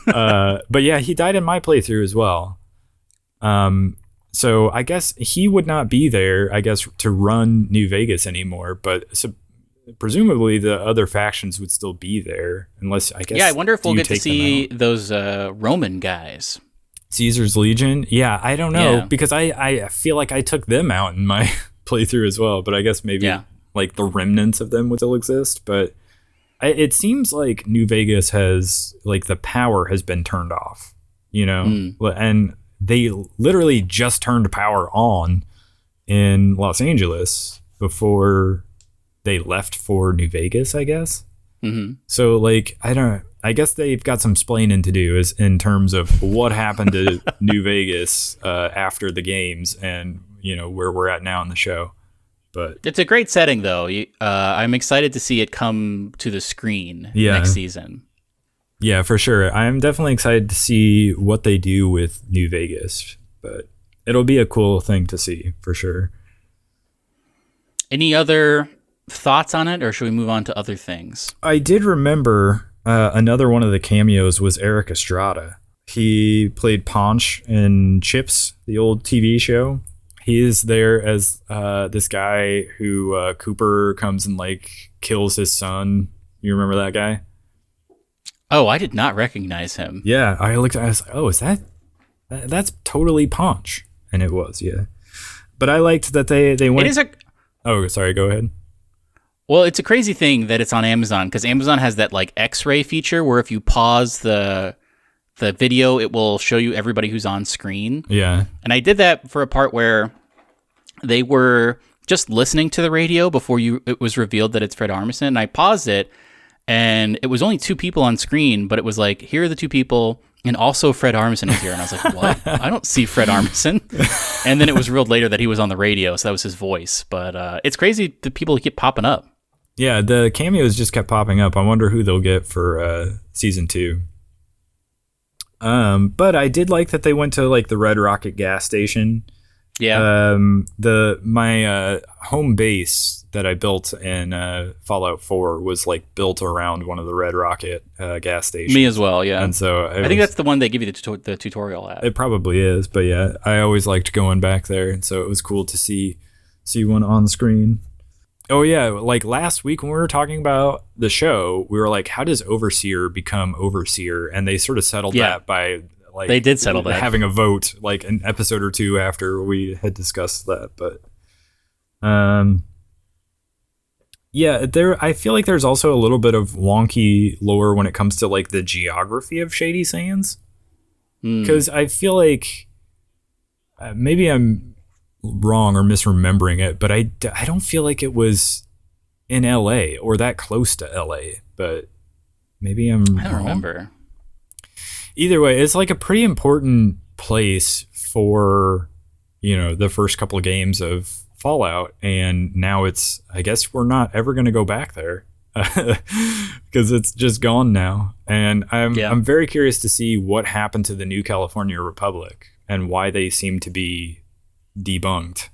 But yeah, he died in my playthrough as well. So I guess he would not be there, I guess, to run New Vegas anymore. But presumably the other factions would still be there. Unless, I guess... Yeah, I wonder if we'll get to see those Roman guys. Caesar's Legion? Yeah, I don't know. Because I feel like I took them out in my playthrough as well. But I guess maybe... Yeah. Like the remnants of them would still exist, but it seems like New Vegas has, like, the power has been turned off, you know, and they literally just turned power on in Los Angeles before they left for New Vegas, I guess. Mm-hmm. So like, I guess they've got some splaining to do is in terms of what happened to New Vegas after the games, and you know where we're at now in the show. But it's a great setting, though. I'm excited to see it come to the screen next season. Yeah, for sure. I'm definitely excited to see what they do with New Vegas, but it'll be a cool thing to see for sure. Any other thoughts on it, or should we move on to other things? I did remember another one of the cameos was Eric Estrada. He played Ponch in Chips, the old TV show. He is there as this guy who Cooper comes and like kills his son. You remember that guy? Oh, I did not recognize him. Yeah, I looked at it, I was like, oh, is that's totally Ponch. And it was, yeah. But I liked that they went... It is Oh, sorry, go ahead. Well, it's a crazy thing that it's on Amazon, because Amazon has that like X-ray feature where if you pause the video, it will show you everybody who's on screen. Yeah. And I did that for a part where they were just listening to the radio before it was revealed that it's Fred Armisen. And I paused it, and it was only 2 people on screen, but it was like, here are the 2 people, And also Fred Armisen is here. And I was like, what? I don't see Fred Armisen. And then it was revealed later that he was on the radio, so that was his voice. But it's crazy the people keep popping up. Yeah, the cameos just kept popping up. I wonder who they'll get for season 2. But I did like that they went to like the Red Rocket gas station. Yeah. My home base that I built in Fallout 4 was like built around one of the Red Rocket gas stations. Me as well, yeah. And so I think that's the one they give you the tutorial at. It probably is, but yeah, I always liked going back there, and so it was cool to see one on screen. Oh yeah, like last week when we were talking about the show, we were like, how does Overseer become Overseer? And they sort of settled that by like they did settle that, having a vote like an episode or two after we had discussed that. But yeah, I feel like there's also a little bit of wonky lore when it comes to like the geography of Shady Sands, because I feel like maybe I'm wrong or misremembering it, but I don't feel like it was in LA or that close to LA, but maybe I don't remember. Either way, it's like a pretty important place for, the first couple of games of Fallout, and now I guess we're not ever going to go back there because it's just gone now. And I'm very curious to see what happened to the New California Republic and why they seem to be debunked.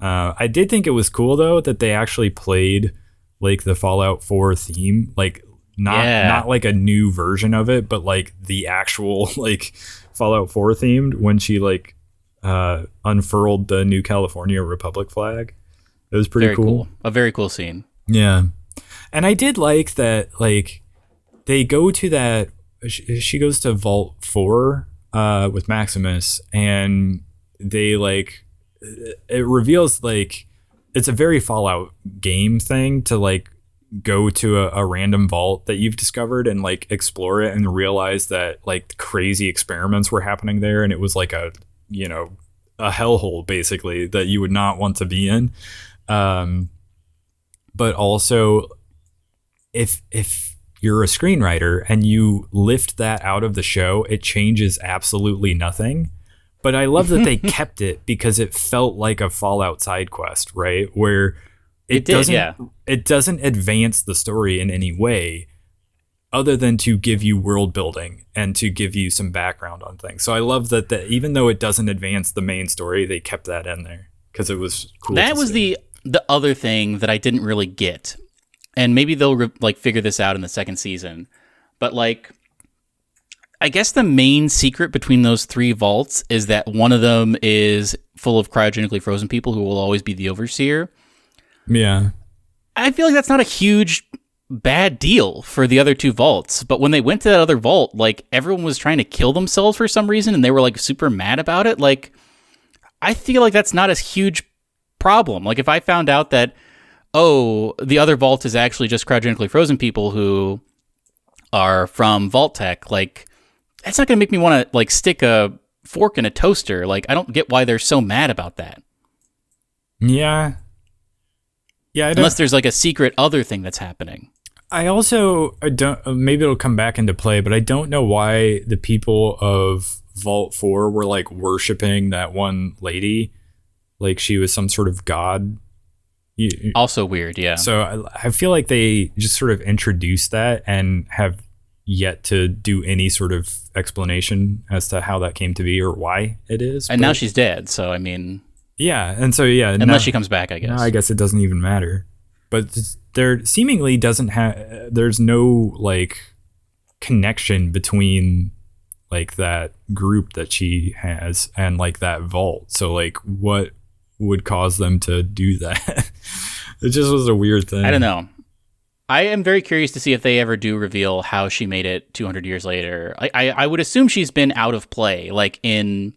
I did think it was cool though that they actually played like the Fallout 4 theme, like not like a new version of it, but like the actual like Fallout 4 themed when she like unfurled the New California Republic flag. It was pretty cool. A very cool scene. Yeah. And I did like that, like they go to that, she goes to Vault 4 with Maximus, and they like, it reveals like, it's a very Fallout game thing to like go to a random vault that you've discovered and like explore it and realize that like crazy experiments were happening there, and it was like a hellhole basically that you would not want to be in. But also if you're a screenwriter and you lift that out of the show, it changes absolutely nothing. But I love that they kept it because it felt like a Fallout side quest, right? Where it doesn't advance the story in any way other than to give you world building and to give you some background on things. So I love that even though it doesn't advance the main story, they kept that in there because it was cool. That was the other thing that I didn't really get. And maybe they'll figure this out in the second season. But like, I guess the main secret between those 3 vaults is that one of them is full of cryogenically frozen people who will always be the Overseer. Yeah. I feel like that's not a huge bad deal for the other 2 vaults. But when they went to that other vault, like everyone was trying to kill themselves for some reason and they were like super mad about it. Like, I feel like that's not a huge problem. Like if I found out that, the other vault is actually just cryogenically frozen people who are from Vault Tech, like, that's not going to make me want to like stick a fork in a toaster. Like, I don't get why they're so mad about that. Yeah. Yeah. Unless there's like a secret other thing that's happening. I don't, maybe it'll come back into play, but I don't know why the people of Vault 4 were like worshiping that one lady. Like she was some sort of god. Also weird. Yeah. So I feel like they just sort of introduced that and have yet to do any sort of explanation as to how that came to be or why it is. And now she's dead. So, I mean, yeah. And so, yeah. Unless she comes back, I guess. I guess it doesn't even matter. But there seemingly there's no like connection between like that group that she has and like that vault. So like what would cause them to do that? It just was a weird thing. I don't know. I am very curious to see if they ever do reveal how she made it 200 years later. I would assume she's been out of play, like in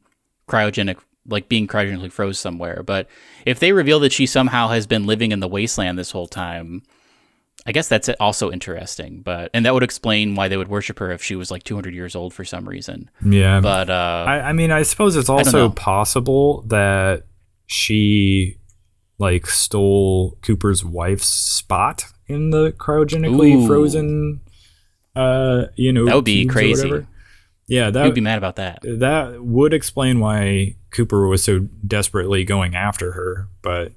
cryogenic, like being cryogenically froze somewhere. But if they reveal that she somehow has been living in the wasteland this whole time, I guess that's also interesting. And that would explain why they would worship her if she was like 200 years old for some reason. Yeah. But I mean, I suppose it's also possible that she like stole Cooper's wife's spot in the cryogenically frozen, that would be crazy. Yeah, You'd be mad about that. That would explain why Cooper was so desperately going after her, but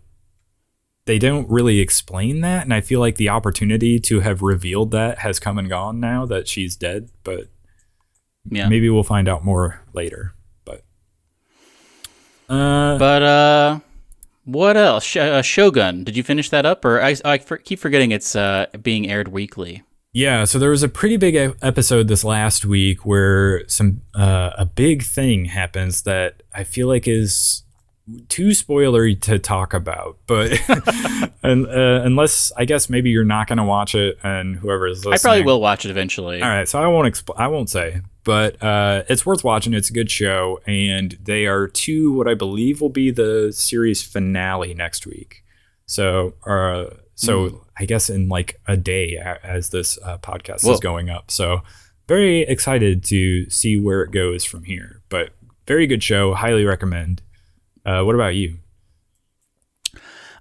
they don't really explain that, and I feel like the opportunity to have revealed that has come and gone now that she's dead, but maybe we'll find out more later. But what else? Shogun, did you finish that up? Or I keep forgetting it's being aired weekly. Yeah, so there was a pretty big episode this last week where a big thing happens that I feel like is too spoilery to talk about, but unless I guess maybe you're not going to watch it, and whoever is listening, I probably will watch it eventually. All right, so I won't say, but it's worth watching. It's a good show, and they are to what I believe will be the series finale next week. So I guess in like a day as this podcast is going up. So very excited to see where it goes from here. But very good show, highly recommend. What about you?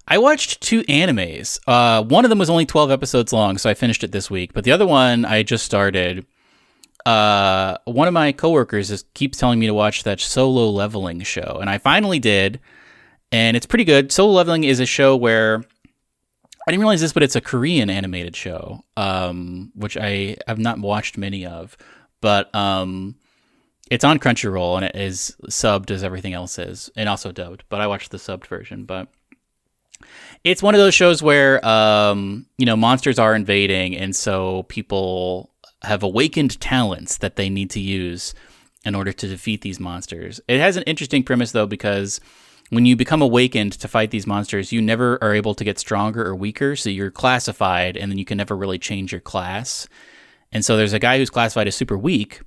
I watched 2 animes. One of them was only 12 episodes long, so I finished it this week. But the other one I just started. One of my coworkers keeps telling me to watch that Solo Leveling show, and I finally did, and it's pretty good. Solo Leveling is a show where I didn't realize this, but it's a Korean animated show, which I have not watched many of, but it's on Crunchyroll, and it is subbed as everything else is, and also dubbed, but I watched the subbed version. But it's one of those shows where monsters are invading, and so people have awakened talents that they need to use in order to defeat these monsters. It has an interesting premise, though, because when you become awakened to fight these monsters, you never are able to get stronger or weaker, so you're classified, and then you can never really change your class. And so there's a guy who's classified as super weak,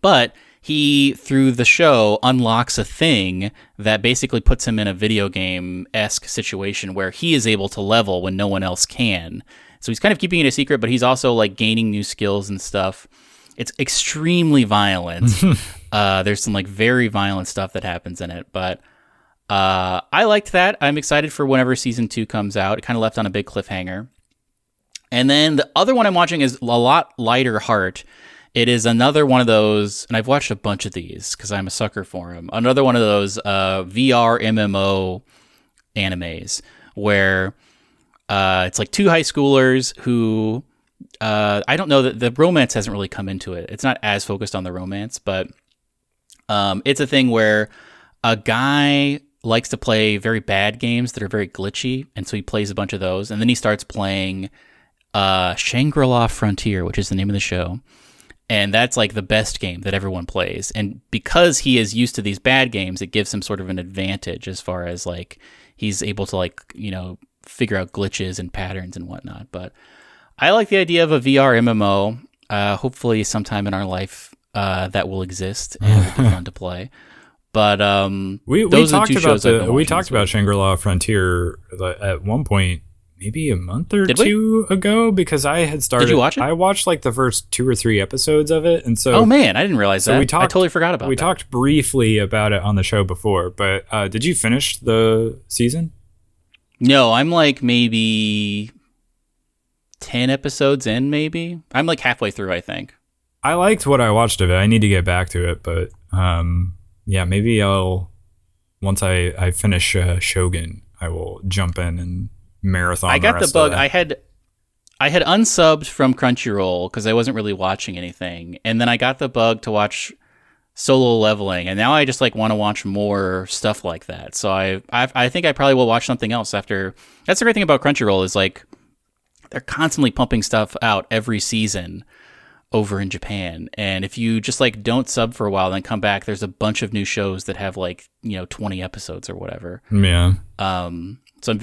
but he, through the show, unlocks a thing that basically puts him in a video game-esque situation where he is able to level when no one else can. So he's kind of keeping it a secret, but he's also like gaining new skills and stuff. It's extremely violent. There's some like very violent stuff that happens in it, but I liked that. I'm excited for whenever season 2 comes out. It kind of left on a big cliffhanger. And then the other one I'm watching is a lot lighter heart. It is another one of those, and I've watched a bunch of these because I'm a sucker for them. Another one of those VR MMO animes where it's like 2 high schoolers who I don't know, that the romance hasn't really come into it. It's not as focused on the romance, but it's a thing where a guy likes to play very bad games that are very glitchy, and so he plays a bunch of those, and then he starts playing Shangri-La Frontier, which is the name of the show. And that's like the best game that everyone plays. And because he is used to these bad games, it gives him sort of an advantage as far as like he's able to like, figure out glitches and patterns and whatnot. But I like the idea of a VR MMO. Hopefully sometime in our life that will exist and it'll be fun to play. But we talked about Shangri-La Frontier at one point. Maybe a month or two ago, because I had started. Did you watch it? I watched like the first 2 or 3 episodes of it, and so. Oh man, I didn't realize that. I totally forgot about that. We talked briefly about it on the show before, but did you finish the season? No, I'm like maybe 10 episodes in. Maybe I'm like halfway through. I think. I liked what I watched of it. I need to get back to it, but maybe I'll once I finish Shogun, I will jump in and marathon. I got the bug. I had unsubbed from Crunchyroll because I wasn't really watching anything, and then I got the bug to watch Solo Leveling, and now I just like want to watch more stuff like that. So I think I probably will watch something else after. That's the great thing about Crunchyroll is like they're constantly pumping stuff out every season over in Japan, and if you just like don't sub for a while then come back, there's a bunch of new shows that have like 20 episodes or whatever. Yeah. So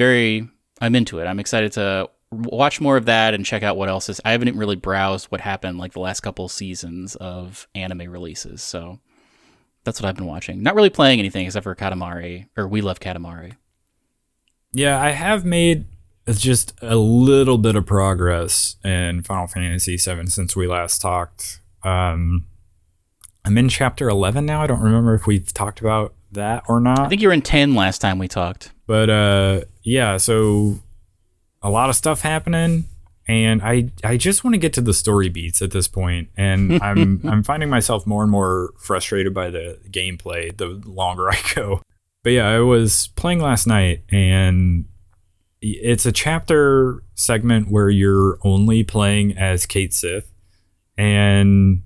I'm into it. I'm excited to watch more of that and check out what else is. I haven't really browsed what happened like the last couple seasons of anime releases, so that's what I've been watching. Not really playing anything except for Katamari, or We Love Katamari. Yeah, I have made just a little bit of progress in Final Fantasy VII since we last talked. I'm in chapter 11 now. I don't remember if we've talked about that or not. I think you were in 10 last time we talked. But yeah, so a lot of stuff happening, And I just want to get to the story beats at this point, and I'm finding myself more and more frustrated by the gameplay the longer I go. But yeah, I was playing last night, and it's a chapter segment where you're only playing as Cait Sith, and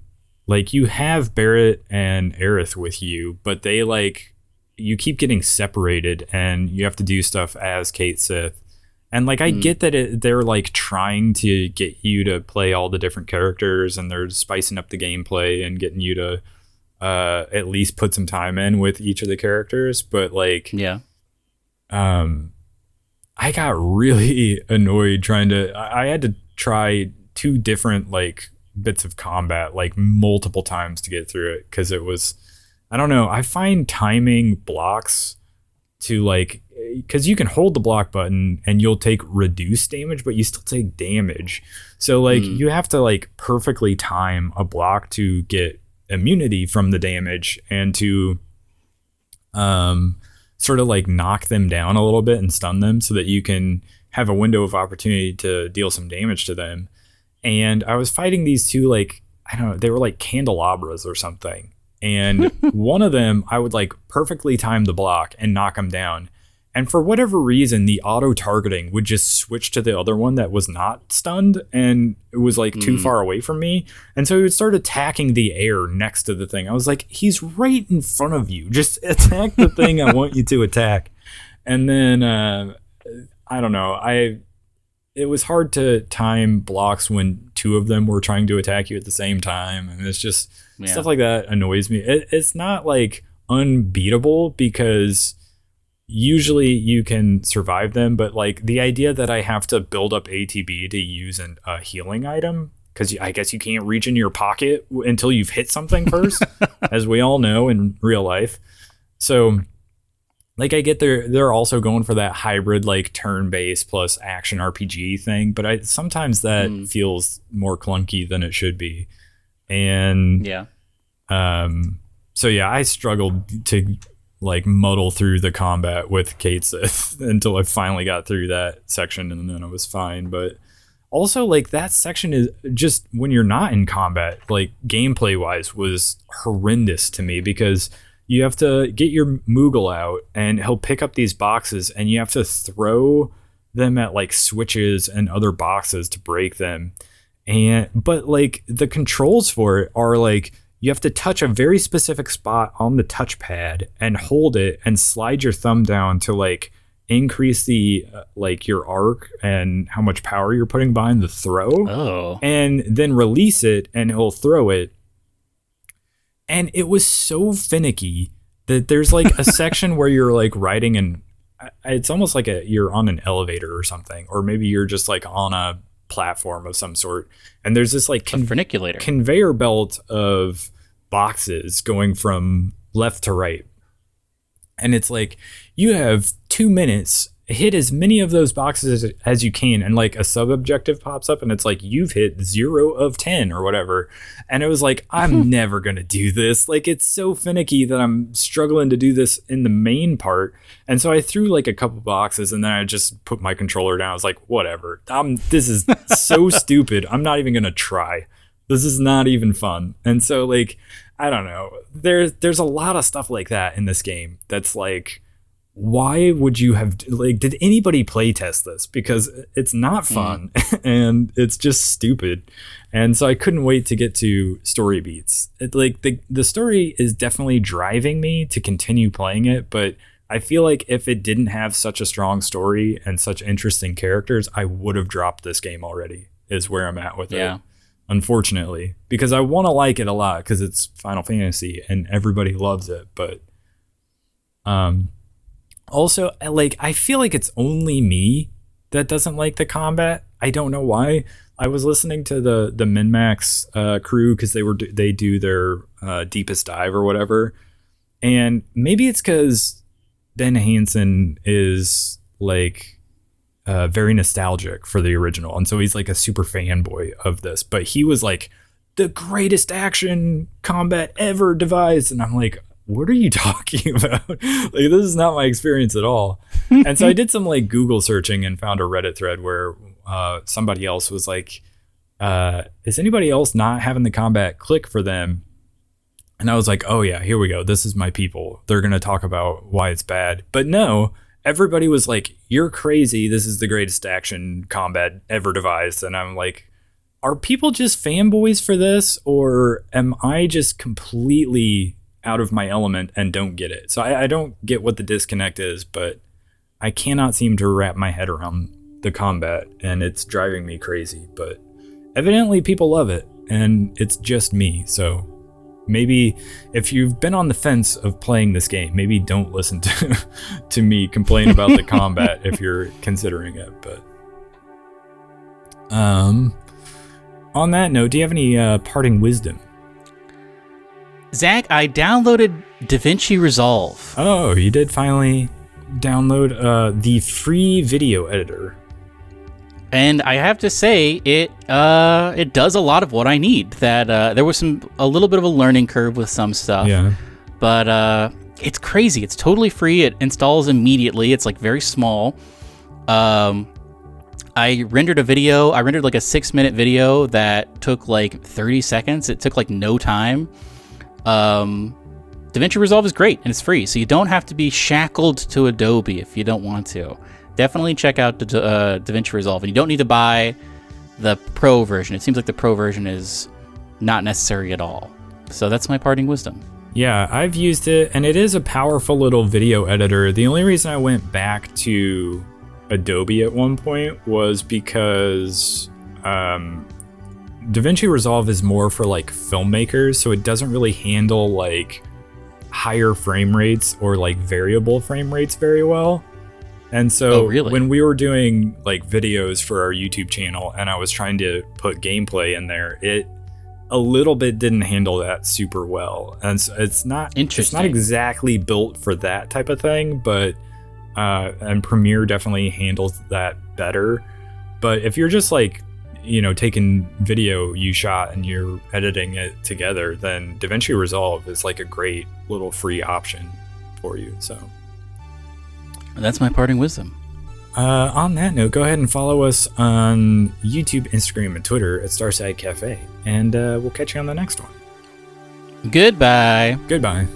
like you have Barrett and Aerith with you, but they like you keep getting separated, and you have to do stuff as Cait Sith. And like I get that they're like trying to get you to play all the different characters, and they're spicing up the gameplay and getting you to at least put some time in with each of the characters. But like, I got really annoyed trying to. I had to try 2 different like bits of combat like multiple times to get through it, because it was, I don't know. I find timing blocks to like, because you can hold the block button and you'll take reduced damage, but you still take damage. So like you have to like perfectly time a block to get immunity from the damage, and to sort of like knock them down a little bit and stun them so that you can have a window of opportunity to deal some damage to them. And I was fighting these 2, like, I don't know, they were like candelabras or something. And one of them, I would like perfectly time the block and knock them down. And for whatever reason, the auto targeting would just switch to the other one that was not stunned, and it was like too far away from me. And so he would start attacking the air next to the thing. I was like, he's right in front of you. Just attack the thing I want you to attack. And then, I don't know. It was hard to time blocks when 2 of them were trying to attack you at the same time. And it's just stuff like that annoys me. It's not like unbeatable, because usually you can survive them, but like the idea that I have to build up ATB to use a healing item, because I guess you can't reach in your pocket until you've hit something first, as we all know in real life. So like I get they're also going for that hybrid like turn-based plus action RPG thing, but sometimes that feels more clunky than it should be. And so yeah, I struggled to like muddle through the combat with Cait Sith until I finally got through that section, and then I was fine. But also like that section is just, when you're not in combat, like gameplay wise, was horrendous to me, because you have to get your Moogle out and he'll pick up these boxes, and you have to throw them at like switches and other boxes to break them. But like the controls for it are like, you have to touch a very specific spot on the touchpad and hold it and slide your thumb down to like increase the like your arc and how much power you're putting behind the throw. And then release it and he'll throw it. And it was so finicky that there's like a section where you're like riding, and it's almost like you're on an elevator or something, or maybe you're just like on a platform of some sort, and there's this like conveyor belt of boxes going from left to right, and it's like you have 2 minutes, hit as many of those boxes as you can, and like a sub objective pops up and it's like you've hit 0 of 10 or whatever. And it was like, I'm never gonna do this. Like, it's so finicky that I'm struggling to do this in the main part. And so I threw like a couple boxes, and then I just put my controller down. I was like, whatever, this is so stupid, I'm not even gonna try. This is not even fun. And so like, I don't know, there's a lot of stuff like that in this game that's like, why would you have, like, did anybody play test this? Because it's not fun and it's just stupid. And so I couldn't wait to get to story beats. Like the story is definitely driving me to continue playing it, but I feel like if it didn't have such a strong story and such interesting characters, I would have dropped this game already, is where I'm at with it. Unfortunately, because I want to like it a lot because it's Final Fantasy and everybody loves it. But also, like, I feel like it's only me that doesn't like the combat. I don't know why. I was listening to the MinMax crew because they do their deepest dive or whatever, and maybe it's because Ben Hansen is like very nostalgic for the original, and so he's like a super fanboy of this. But he was like, the greatest action combat ever devised, and I'm like, what are you talking about? Like, this is not my experience at all. And so I did some like Google searching and found a Reddit thread where somebody else was like, is anybody else not having the combat click for them? And I was like, oh yeah, here we go. This is my people. They're going to talk about why it's bad. But no, everybody was like, you're crazy. This is the greatest action combat ever devised. And I'm like, are people just fanboys for this? Or am I just completely out of my element and don't get it? So I don't get what the disconnect is, but I cannot seem to wrap my head around the combat, and it's driving me crazy. But evidently people love it, and it's just me. So maybe if you've been on the fence of playing this game, maybe don't listen to me complain about the combat if you're considering it. But on that note, do you have any parting wisdom? Zach, I downloaded DaVinci Resolve. Oh, you did finally download the free video editor. And I have to say, it does a lot of what I need. That there was a little bit of a learning curve with some stuff. Yeah. But it's crazy. It's totally free. It installs immediately. It's like very small. I rendered a video. I rendered like a 6-minute video that took like 30 seconds. It took like no time. DaVinci Resolve is great and it's free, so you don't have to be shackled to Adobe if you don't want to. Definitely check out DaVinci Resolve, and you don't need to buy the Pro version. It seems like the Pro version is not necessary at all. So that's my parting wisdom. Yeah, I've used it, and it is a powerful little video editor. The only reason I went back to Adobe at one point was because DaVinci Resolve is more for like filmmakers, so it doesn't really handle like higher frame rates or like variable frame rates very well. And so when we were doing like videos for our YouTube channel and I was trying to put gameplay in there, it a little bit didn't handle that super well. And so it's not exactly built for that type of thing, but and Premiere definitely handles that better. But if you're just like, you know, taking video you shot and you're editing it together, then DaVinci Resolve is like a great little free option for you. So that's my parting wisdom. On that note, go ahead and follow us on YouTube, Instagram, and Twitter at Starside Cafe, and we'll catch you on the next one. Goodbye. Goodbye.